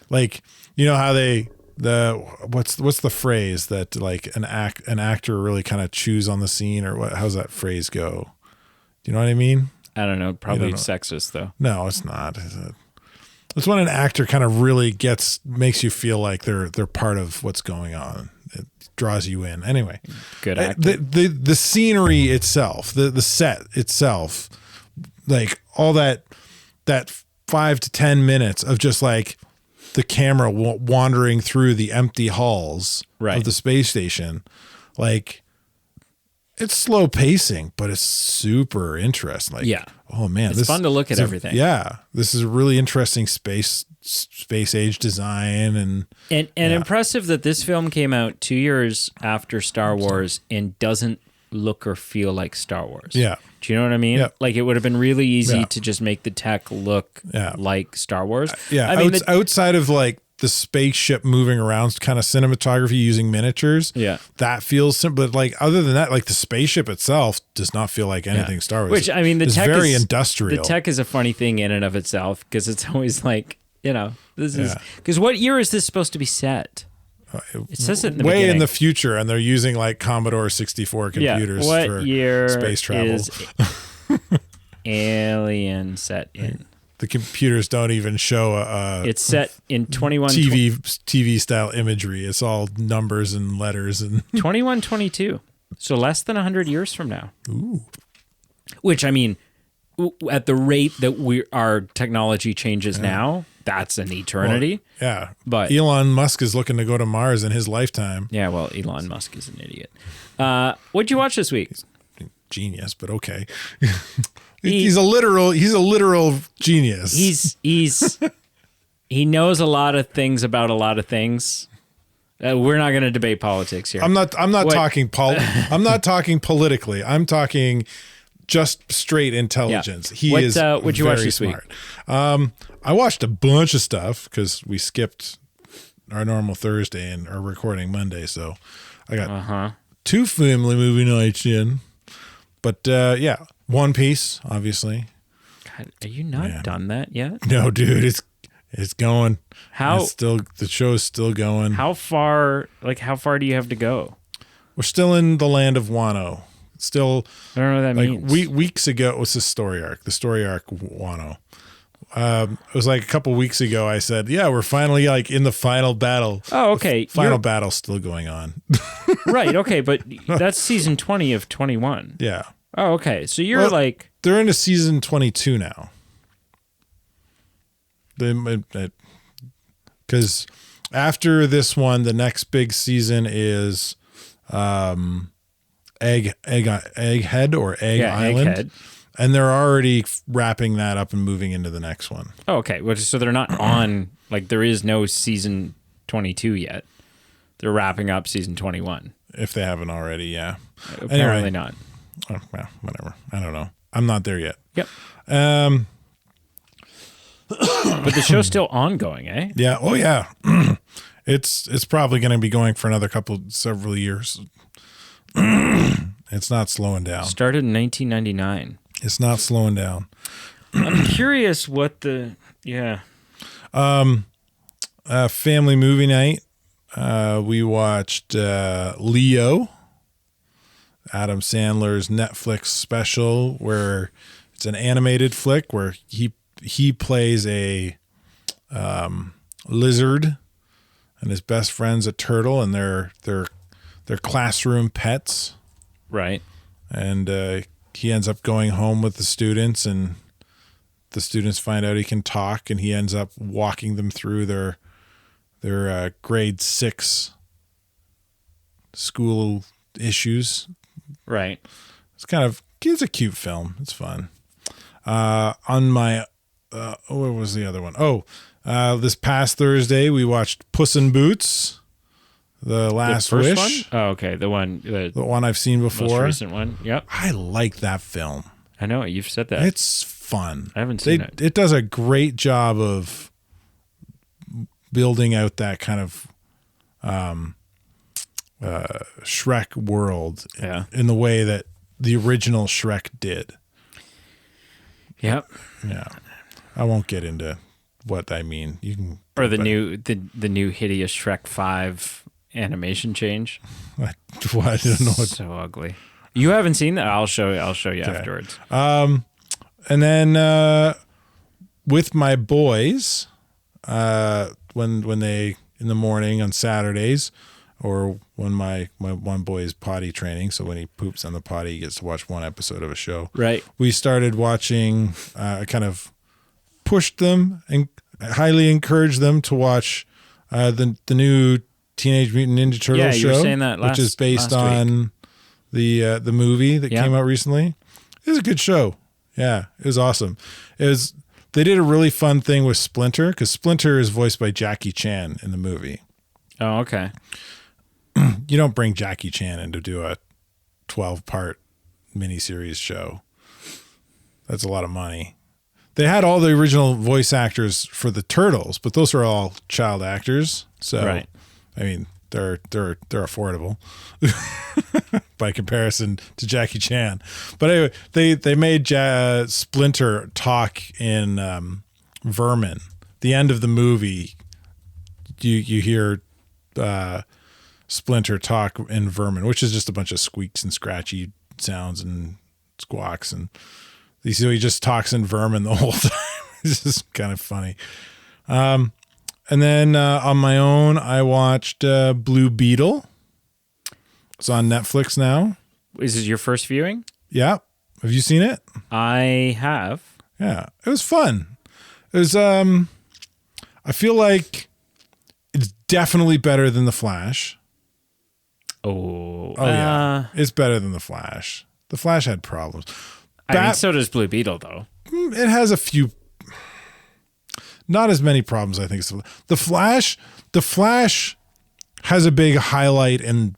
what's the phrase that like an actor really kind of chews on the scene, or how's that phrase go? Do you know what I mean? I don't know. Probably sexist though. No, it's not. It's when an actor kind of really makes you feel like they're part of what's going on. It draws you in. Anyway, good acting. The scenery itself, the set itself, like all that 5 to 10 minutes of just like the camera wandering through the empty halls of the space station, like it's slow pacing, but it's super interesting. Like, oh man, it's fun to look at everything. This is a really interesting space age design and impressive that this film came out 2 years after Star Wars and doesn't look or feel like Star Wars. Yeah. Do you know what I mean? Yeah. Like it would have been really easy to just make the tech look like Star Wars. Yeah. I mean, outside of like the spaceship moving around kind of cinematography using miniatures. Yeah. That feels simple. But like other than that, like the spaceship itself does not feel like anything Star Wars. Which I mean, the tech very is industrial. The tech is a funny thing in and of itself because it's always like, this is because what year is this supposed to be set? It says it in the way beginning. in the future, and they're using like Commodore 64 computers what for year space travel. Is Alien set in? The computers don't even show it's set in 21 TV style imagery. It's all numbers and letters and 2122. So less than 100 years from now. Ooh. Which I mean, at the rate that our technology changes now, that's an eternity. Well, but Elon Musk is looking to go to Mars in his lifetime. Yeah, well, Elon Musk is an idiot. What'd you watch this week? Genius, but okay. He's a literal genius. He knows a lot of things about a lot of things. We're not going to debate politics here. I'm not talking I'm not talking politically. I'm talking just straight intelligence. He is what'd you watch very this smart. Week? I watched a bunch of stuff because we skipped our normal Thursday and are recording Monday. So I got 2 family movie nights in. But One Piece, obviously. God, are you not done that yet? No, dude, it's going. The show's still going. How far do you have to go? We're still in the land of Wano. Still, I don't know what that means. Weeks ago, what's the story arc? The story arc Wano. It was like a couple weeks ago. I said, "Yeah, we're finally like in the final battle." Oh, okay. Final battle's still going on. Right. Okay, but that's season 20 of 21. Yeah. Oh, okay. So you're like they're into season 22 now. Because after this one, the next big season is Egghead or Egg Island. Egghead. And they're already wrapping that up and moving into the next one. Oh, okay. So they're not on, like, there is no season 22 yet. They're wrapping up season 21. If they haven't already, yeah. Apparently anyway, not. Oh, well, whatever. I don't know. I'm not there yet. Yep. But the show's still ongoing, eh? Yeah. Oh, yeah. It's probably going to be going for another several years. It's not slowing down. Started in 1999. It's not slowing down. I'm curious what Family movie night. We watched Leo, Adam Sandler's Netflix special, where it's an animated flick where he plays a lizard, and his best friend's a turtle, and they're classroom pets. Right. And he ends up going home with the students, and the students find out he can talk, and he ends up walking them through their grade 6 school issues. Right. It's a cute film. It's fun. On my what was the other one? This past Thursday we watched Puss in Boots. The Last first Wish. One? Oh, okay. The one I've seen before. Most recent one. Yep. I like that film. I know. You've said that. It's fun. I haven't seen it. It does a great job of building out that kind of Shrek world in the way that the original Shrek did. Yep. Yeah. I won't get into what I mean. You can. Or the new hideous Shrek 5 animation change. I don't know. So ugly. You haven't seen that? I'll show you afterwards. And then with my boys, when they in the morning on Saturdays, or when my one boy is potty training, so when he poops on the potty, he gets to watch one episode of a show. Right. We started watching. I kind of pushed them and highly encouraged them to watch the new Teenage Mutant Ninja Turtles show, you were saying that which is based on the movie that came out recently. It was a good show. Yeah, it was awesome. They did a really fun thing with Splinter, because Splinter is voiced by Jackie Chan in the movie. Oh, okay. You don't bring Jackie Chan in to do a 12-part miniseries show. That's a lot of money. They had all the original voice actors for the Turtles, but those are all child actors. So, right. I mean, they're affordable by comparison to Jackie Chan. But anyway, they made Splinter talk in Vermin. The end of the movie, you hear Splinter talk in Vermin, which is just a bunch of squeaks and scratchy sounds and squawks, and he just talks in Vermin the whole time. It's just kind of funny. And then on my own, I watched Blue Beetle. It's on Netflix now. Is this your first viewing? Yeah. Have you seen it? I have. Yeah. It was fun. It was, I feel like it's definitely better than The Flash. Oh yeah. It's better than The Flash. The Flash had problems. I mean, so does Blue Beetle, though. It has a few, not as many problems, I think. The Flash has a big highlight in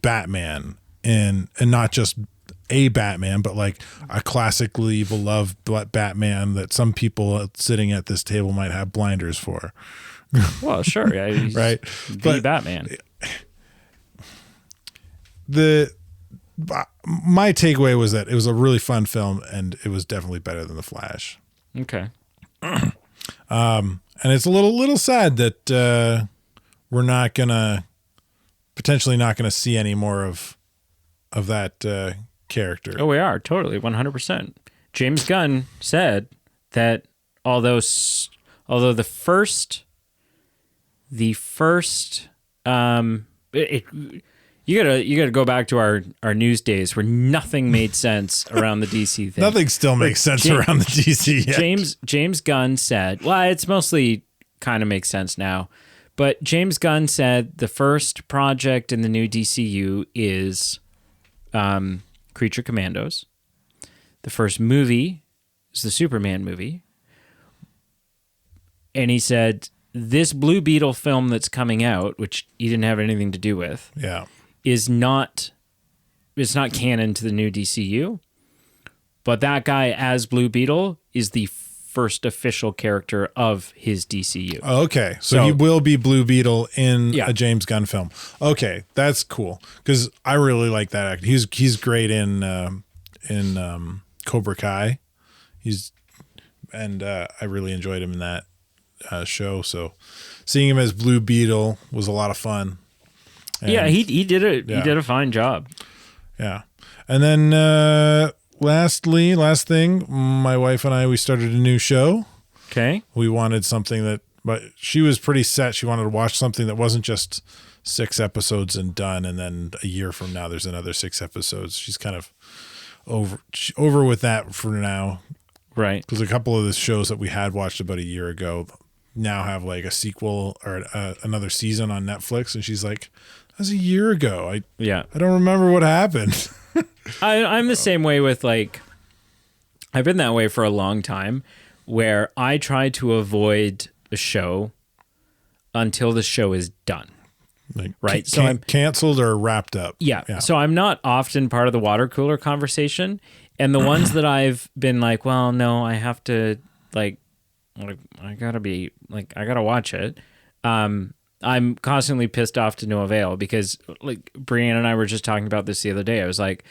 Batman, and not just a Batman, but like a classically beloved Batman that some people sitting at this table might have blinders for. Well, sure. Yeah, right. But Batman. My takeaway was that it was a really fun film, and it was definitely better than The Flash. Okay. And it's a little sad that we're potentially not gonna see any more of that character. Oh, we are totally 100%. James Gunn said that although the first you gotta go back to our news days where nothing made sense around the DC thing. Nothing still makes sense around the DC yet. James Gunn said, well, it's mostly kind of makes sense now, but James Gunn said the first project in the new DCU is Creature Commandos. The first movie is the Superman movie. And he said, this Blue Beetle film that's coming out, which he didn't have anything to do with, it's not canon to the new DCU. But that guy as Blue Beetle is the first official character of his DCU. Okay, so he will be Blue Beetle in a James Gunn film. Okay, that's cool because I really like that actor. He's great in Cobra Kai. I really enjoyed him in that show. So seeing him as Blue Beetle was a lot of fun. And he did it. He did a fine job. Yeah, and then last thing, my wife and we started a new show. Okay, we wanted something but she was pretty set. She wanted to watch something that wasn't just 6 episodes and done, and then a year from now there's another 6 episodes. She's kind of over with that for now, right? Because a couple of the shows that we had watched about a year ago now have like a sequel or another season on Netflix, and she's like, that was a year ago. I don't remember what happened. I'm the same way with I've been that way for a long time, where I try to avoid a show until the show is done. Right. So I'm canceled or wrapped up. Yeah. So I'm not often part of the water cooler conversation. And the ones that I've been like, well, no, I have to I gotta watch it. I'm constantly pissed off to no avail because Brianne and I were just talking about this the other day. I was like,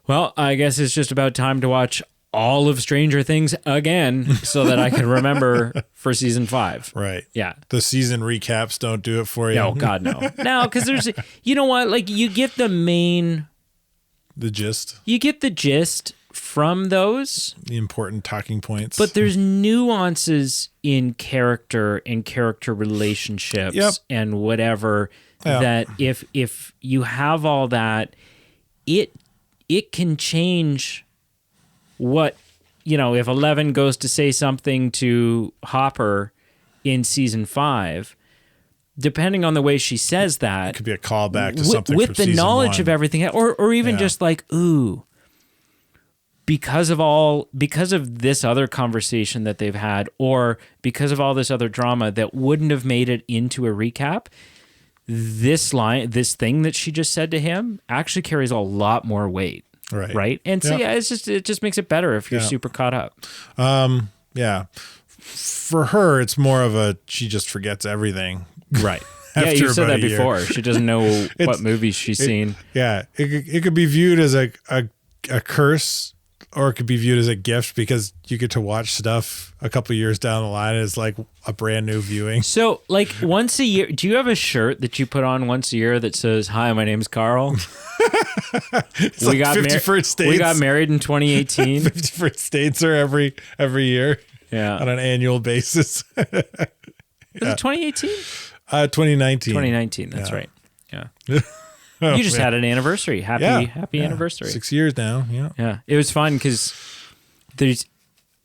well, I guess it's just about time to watch all of Stranger Things again so that I can remember for season 5. Right. Yeah. The season recaps don't do it for you. No, God, no. No, because there's, you know what? You get the gist. You get the gist from those. The important talking points. But there's nuances in character and character relationships and whatever that if you have all that, it can change what, if 11 goes to say something to Hopper in season 5, depending on the way she says that, it could be a callback to something with from the knowledge 1. of everything, or even just ooh, because of this other conversation that they've had, or because of all this other drama that wouldn't have made it into a recap, this thing that she just said to him actually carries a lot more weight. Right. And so it just makes it better if you're super caught up. For her, it's more of she just forgets everything. Right. Yeah, you said that before. She doesn't know what movies she's seen. Yeah. It could be viewed as a curse, or it could be viewed as a gift because you get to watch stuff a couple of years down the line as like a brand new viewing. So once a year, do you have a shirt that you put on once a year that says, "Hi, my name's Carl"? We got 50 First Dates. We got married in 2018. 50 First Dates are every year. Yeah. On an annual basis. Was it 2018? 2019. 2019, that's right. Yeah. You just had an anniversary. Happy anniversary. 6 years now. Yeah. Yeah. It was fun because there's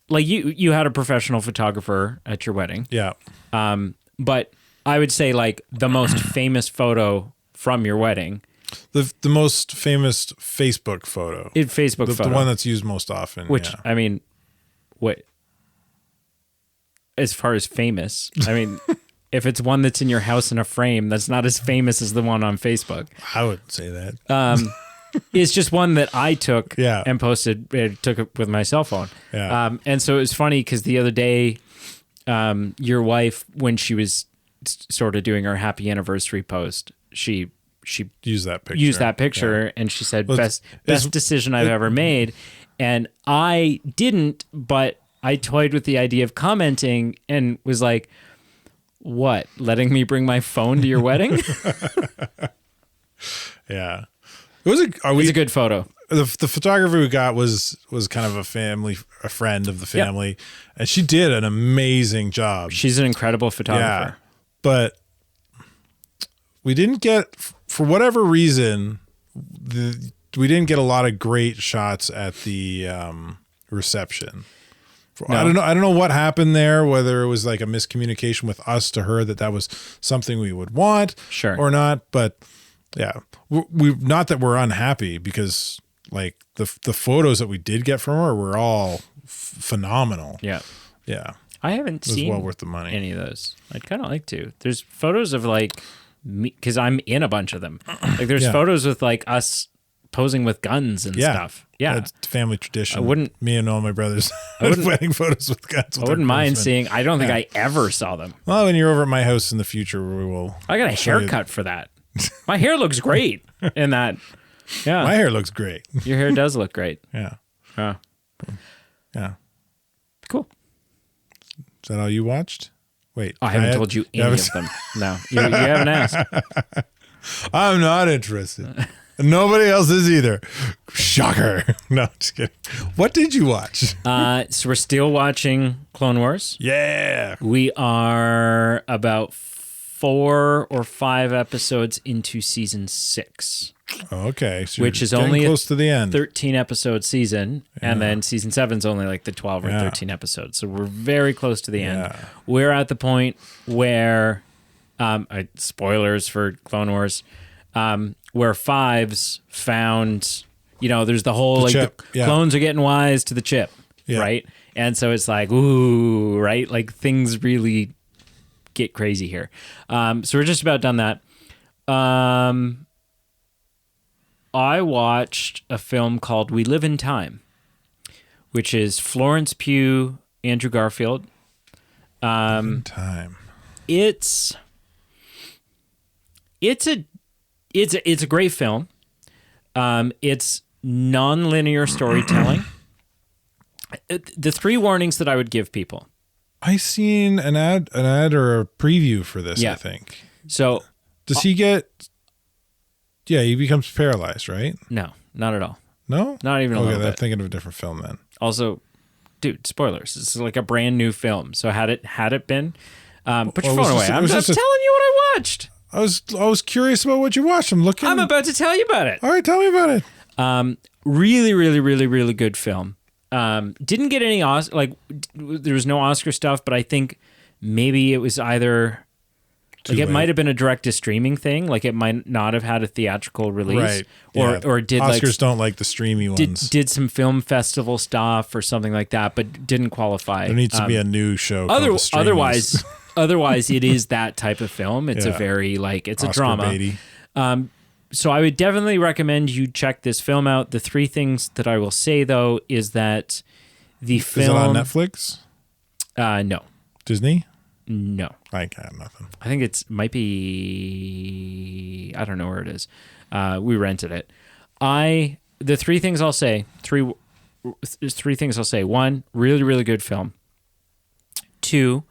you had a professional photographer at your wedding. Yeah. But I would say the most famous photo from your wedding. The most famous Facebook photo. Photo. The one that's used most often. Which, I mean, what? As far as famous, I mean, if it's one that's in your house in a frame, that's not as famous as the one on Facebook. I wouldn't say that. It's just one that I took and posted. Took it with my cell phone. Yeah. And so it was funny because the other day, your wife, when she was sort of doing her happy anniversary post, she used that picture. And she said, best decision I've ever made. And I didn't, but I toyed with the idea of commenting and was like, what, letting me bring my phone to your wedding? Yeah. It's a good photo. the photographer we got was kind of a friend of the family, and she did an amazing job. She's an incredible photographer. Yeah, but we didn't get, for whatever reason, we didn't get a lot of great shots at the reception. No. I don't know what happened there, whether it was like a miscommunication with us to her that was something we would want, or not. But yeah, we not that we're unhappy, because like the photos that we did get from her were all phenomenal. Yeah. I haven't seen well worth the money. Any of those. I'd kind of like to. There's photos of like me, because I'm in a bunch of them. Like there's photos with like us posing with guns and stuff. Yeah, it's family tradition. I wouldn't. Me and all my brothers wedding photos with guns. I wouldn't mind seeing. I don't think I ever saw them. Well, when you're over at my house in the future, we will. I got a haircut for that. My hair looks great in that. Yeah, my hair looks great. Your hair does look great. Yeah. Yeah. Cool. Is that all you watched? Wait, I haven't told you any of them. No, you haven't asked. I'm not interested. Nobody else is either. Shocker. No, just kidding. What did you watch? So we're still watching Clone Wars. Yeah. We are about 4 or 5 episodes into season 6. Okay. So which is only close to the end. 13 episode season. And then season 7 is only like the 12 or 13 episodes. So we're very close to the end. We're at the point where, spoilers for Clone Wars, where Fives found, there's the whole the clones are getting wise to the chip, right? And so it's like, ooh, right? Like things really get crazy here. So we're just about done that. I watched a film called We Live in Time, which is Florence Pugh, Andrew Garfield. Time. It's a great film. It's non-linear storytelling. The 3 warnings that I would give people. I seen an ad or a preview for this. I think. So does he get? Yeah, he becomes paralyzed, right? No, not at all. No, not even a little bit. I'm thinking of a different film then. Also, dude, spoilers. This is like a brand new film. So had it been, put your phone away. I'm just telling you what I watched. I was curious about what you watched. I'm about to tell you about it. All right, tell me about it. Really, really, really, really good film. Didn't get any there was no Oscar stuff, but I think maybe it was either it might have been a direct to streaming thing. Like it might not have had a theatrical release, right? Or did Oscars don't like the streamy ones. Did some film festival stuff or something like that, but didn't qualify. There needs to be a new show. Otherwise, it is that type of film. It's a very it's a drama. So I would definitely recommend you check this film out. The 3 things that I will say though is that the film is it on Netflix? No. Disney? No. I got nothing. I think might be. I don't know where it is. We rented it. The 3 things I'll say. 3 things I'll say. 1, really, really good film. 2,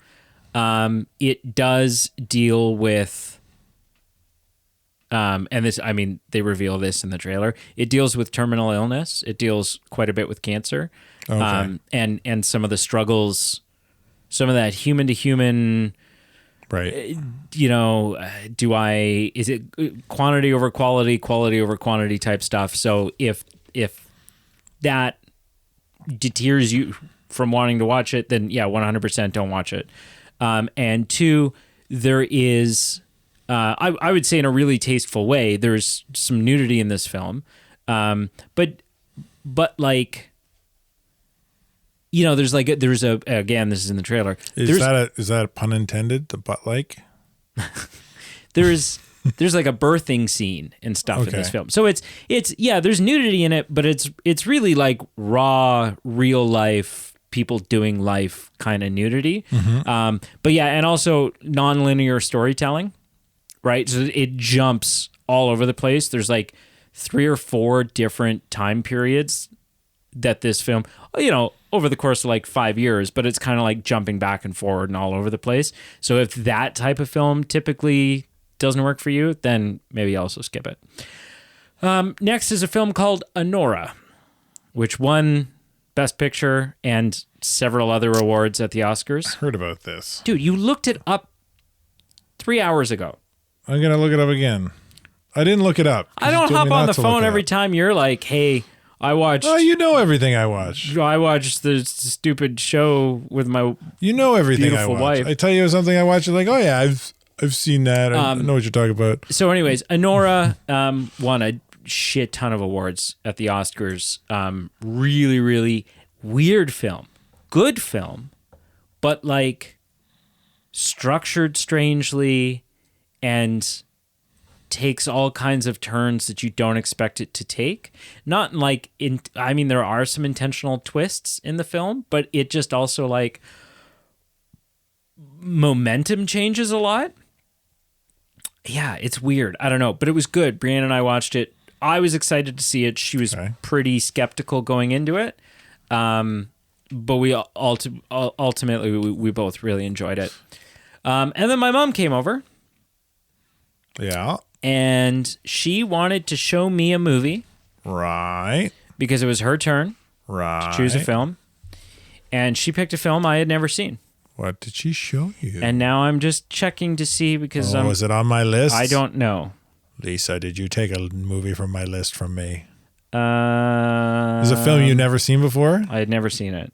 it does deal with. And this, they reveal this in the trailer. It deals with terminal illness. It deals quite a bit with cancer, and some of the struggles, some of that human to human, right? Is it quantity over quality, quality over quantity type stuff? So if that deters you from wanting to watch it, then 100% don't watch it. And 2, there is. I would say in a really tasteful way, there's some nudity in this film. But like, there's again, this is in the trailer. Is that a pun intended? The butt like? There's like a birthing scene and stuff in this film. So it's there's nudity in it, but it's really like raw, real life, people doing life kind of nudity. Mm-hmm. But and also non-linear storytelling. Right, so it jumps all over the place. There's like 3 or 4 different time periods that this film, over the course of like 5 years, but it's kind of like jumping back and forward and all over the place. So if that type of film typically doesn't work for you, then maybe also skip it. Next is a film called Anora, which won Best Picture and several other awards at the Oscars. Heard about this. Dude, you looked it up 3 hours ago. I'm going to look it up again. I didn't look it up. I don't hop on the phone every time you're like, hey, I watched... Oh, you know everything I watch. I watched the stupid show with my You know everything beautiful I watch. wife. I tell you something I watch, you're like, oh yeah, I've seen that. I know what you're talking about. So anyways, Anora won a shit ton of awards at the Oscars. Really, really weird film. Good film, but like structured strangely and takes all kinds of turns that you don't expect it to take. Not like there are some intentional twists in the film, but it just also like momentum changes a lot. Yeah, it's weird. I don't know, but it was good. Brianna and I watched it. I was excited to see it. She was pretty skeptical going into it. But we ultimately we both really enjoyed it. And then my mom came over. Yeah. And she wanted to show me a movie. Right. Because it was her turn to choose a film. And she picked a film I had never seen. What did she show you? And now I'm just checking to see because was it on my list? I don't know. Lisa, did you take a movie from my list from me? Is it a film you've never seen before? I had never seen it.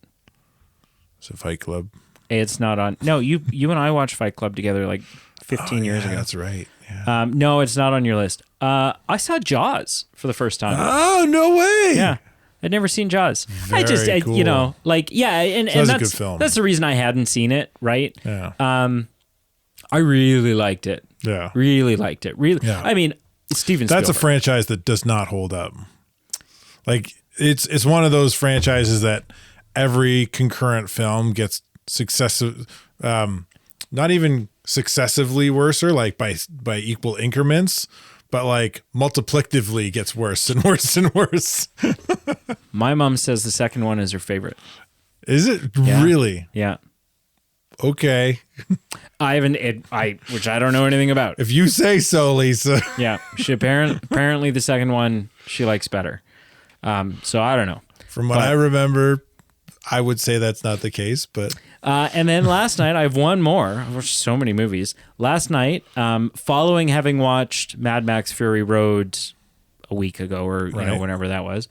It's a Fight Club. It's not on. No, you and I watched Fight Club together like 15 years ago. That's right. Yeah. No, it's not on your list. I saw Jaws for the first time. Oh, no way. Yeah. I'd never seen Jaws. Very cool. You know, like, yeah. And That's that's a good film. That's the reason I hadn't seen it, right? Yeah. I really liked it. Yeah. Really liked it. Really. Yeah. I mean, Steven Spielberg. That's a franchise that does not hold up. Like, it's one of those franchises that every concurrent film gets successive, not even successively worser, like by equal increments, but like multiplicatively gets worse and worse and worse. My mom says the second one is her favorite. Is it really? Yeah. Okay. I haven't, which I don't know anything about. If you say so, Lisa. Yeah. She apparently the second one she likes better. So I don't know. From what I remember, I would say that's not the case, but. And then last night, I have one more. I've watched so many movies. Last night, following having watched Mad Max Fury Road a week ago or whenever that was,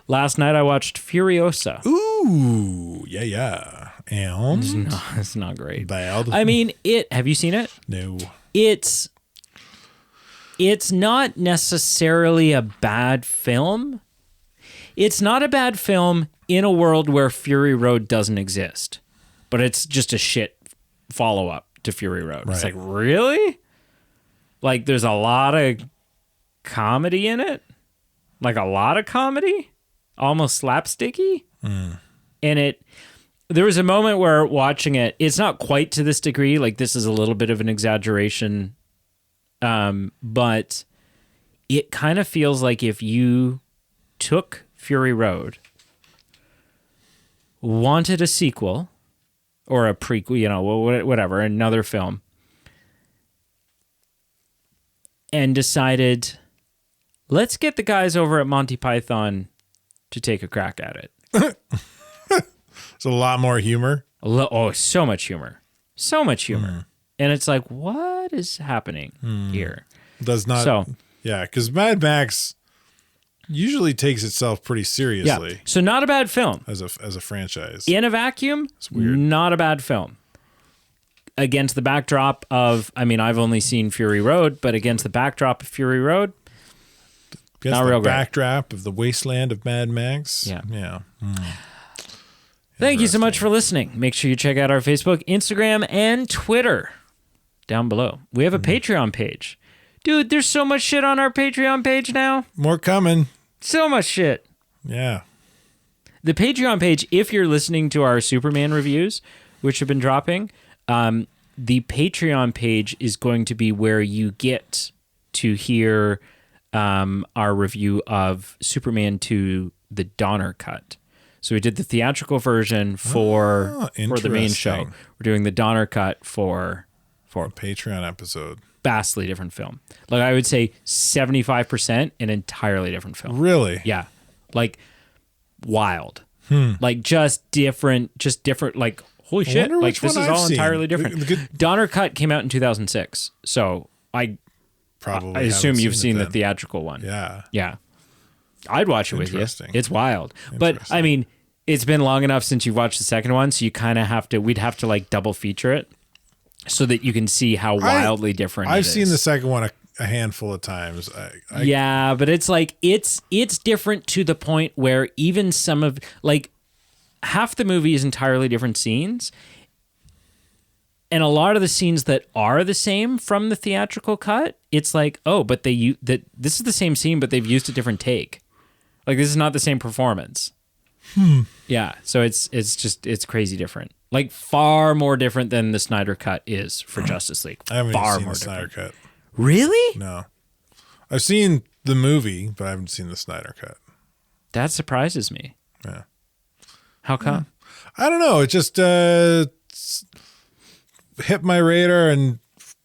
last night I watched Furiosa. Ooh, yeah. And? It's not great. Bad. I mean, have you seen it? No. It's not necessarily a bad film. It's not a bad film in a world where Fury Road doesn't exist. But it's just a shit follow-up to Fury Road. Right. It's like, really? Like, there's a lot of comedy in it? Like, a lot of comedy? Almost slapsticky? And there was a moment where watching it, it's not quite to this degree. Like, this is a little bit of an exaggeration. But it kind of feels like if you took Fury Road, wanted a sequel... or a prequel, whatever, another film, and decided, let's get the guys over at Monty Python to take a crack at it. It's a lot more humor. So much humor. So much humor. And it's like, what is happening here? Does not. So, yeah, because Mad Max usually takes itself pretty seriously. Yeah. So not a bad film. As a franchise. In a vacuum, it's weird. Not a bad film. Against the backdrop of, I've only seen Fury Road, but against the backdrop of Fury Road, not real great. Backdrop of the wasteland of Mad Max. Yeah. Yeah. Thank you so much for listening. Make sure you check out our Facebook, Instagram, and Twitter down below. We have a Patreon page. Dude, there's so much shit on our Patreon page now. More coming. So much shit. Yeah. The Patreon page, if you're listening to our Superman reviews, which have been dropping, the Patreon page is going to be where you get to hear our review of Superman 2, the Donner Cut. So we did the theatrical version for the main show. We're doing the Donner Cut for a Patreon episode. vastly different film. Like I would say 75% an entirely different film. Really? Yeah. Like wild. Like just different, like holy shit. wonder Like which this one is I've all seen. entirely different. Donner Cut came out in 2006. So I Probably. assume haven't you've seen it the then. theatrical one. Yeah. Yeah. I'd watch it with you. Interesting. It's wild. But I mean, it's been long enough since you've watched the second one, so you kind of have to, we'd have to like double feature it so that you can see how wildly different I've it seen is. the second one a handful of times. Yeah, but it's like it's different to the point where even some of like half the movie is entirely different scenes. And a lot of the scenes that are the same from the theatrical cut, it's like, oh, but this is the same scene, but they've used a different take. Like this is not the same performance. Yeah, so it's crazy different. Like far more different than the Snyder cut is for Justice League. I haven't far even seen more the Snyder different. cut. Really? No. I've seen the movie, but I haven't seen the Snyder cut. That surprises me. Yeah. How come? I don't know. It just hit my radar and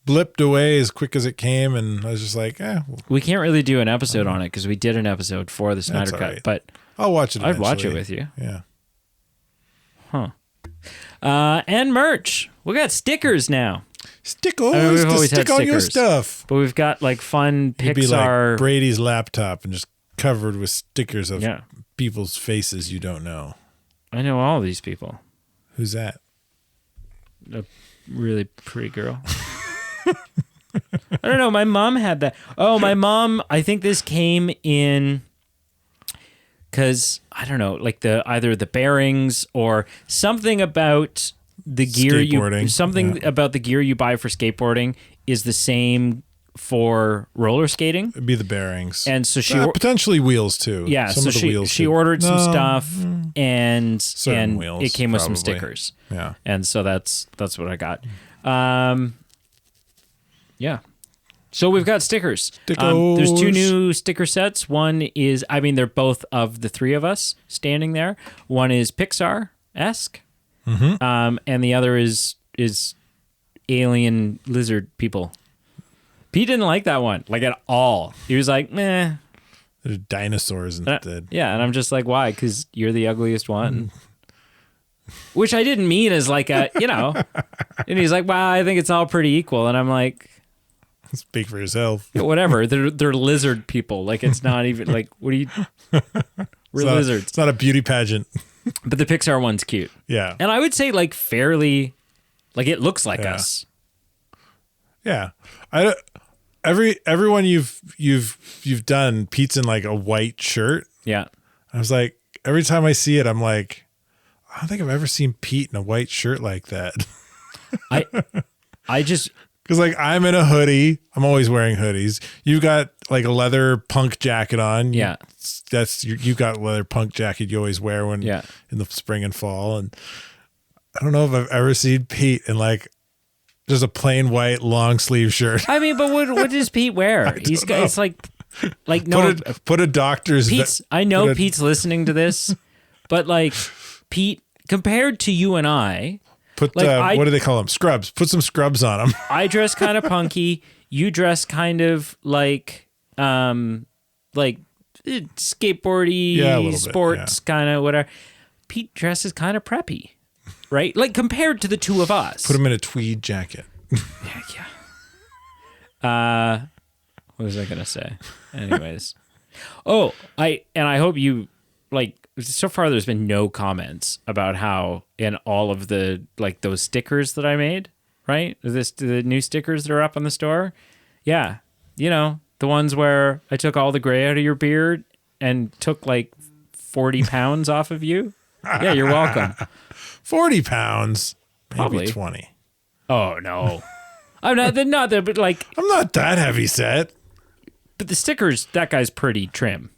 blipped away as quick as it came, and I was just like, We can't really do an episode on it because we did an episode for the Snyder all cut, right. but I'll watch it I'd watch it eventually. with you. Yeah. And merch. We got stickers now, Stickers I mean, we've to always had stick on your stickers. stuff. but we've got like fun It'd be Pixar. like Brady's laptop and just covered with stickers of Yeah. people's faces you don't know. I know all these people. Who's that? A really pretty girl. I don't know. My mom had that. Oh, my mom. I think this came in because I don't know, like either the bearings or something about the gear Skateboarding, about the gear you buy for skateboarding is the same for roller skating. It'd be the bearings. And so she potentially wheels too. yeah, Some so of the wheels she too. ordered some No, stuff and Certain wheels, it came with some probably. stickers. Yeah. And so that's what I got. Yeah. So we've got stickers. There's two Stickers. new sticker sets. One is, I mean, they're both of the three of us standing there. One is Pixar-esque, and the other is alien lizard people. Pete didn't like that one, like at all. He was like, meh. There's dinosaurs instead. Yeah, and I'm just like, why? Because you're the ugliest one. Which I didn't mean as like a, And he's like, wow, I think it's all pretty equal. And I'm like, Speak for yourself. whatever. They're lizard people. Like it's not even like, what are you? We're lizards. It's not a beauty pageant. But the Pixar one's cute. Yeah. And I would say like fairly, like it looks like Yeah. us. Yeah. Everyone you've done, Pete's in like a white shirt. Yeah. I was like, every time I see it, I'm like, I don't think I've ever seen Pete in a white shirt like that. I just, Because like I'm in a hoodie. I'm always wearing hoodies. You've got like a leather punk jacket on. Yeah. You got a leather punk jacket you always wear when Yeah. in the spring and fall. And I don't know if I've ever seen Pete in like just a plain white long sleeve shirt. I mean, but what does Pete wear? He's got, it's like no. Put a doctor's. Pete's, I know Pete's listening to this, but like Pete, compared to you and I, Put like, what do they call them? Scrubs. Put some scrubs on them. I dress kind of punky. You dress kind of like skateboardy, Yeah, a little bit, sports kind of whatever. Pete dresses kind of preppy, right? Like compared to the two of us. Put him in a tweed jacket. Yeah. What was I gonna say? Anyways, I hope you like. So far, there's been no comments about how in all of the like those stickers that I made, right? The new stickers that are up on the store. Yeah, the ones where I took all the gray out of your beard and took like 40 pounds off of you. Yeah, you're welcome. 40 pounds. Probably. Maybe 20. Oh no, I'm not there, but like, I'm not that heavy set. but the stickers, that guy's pretty trim.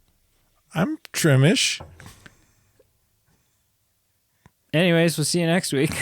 I'm trimmish. Anyways, we'll see you next week.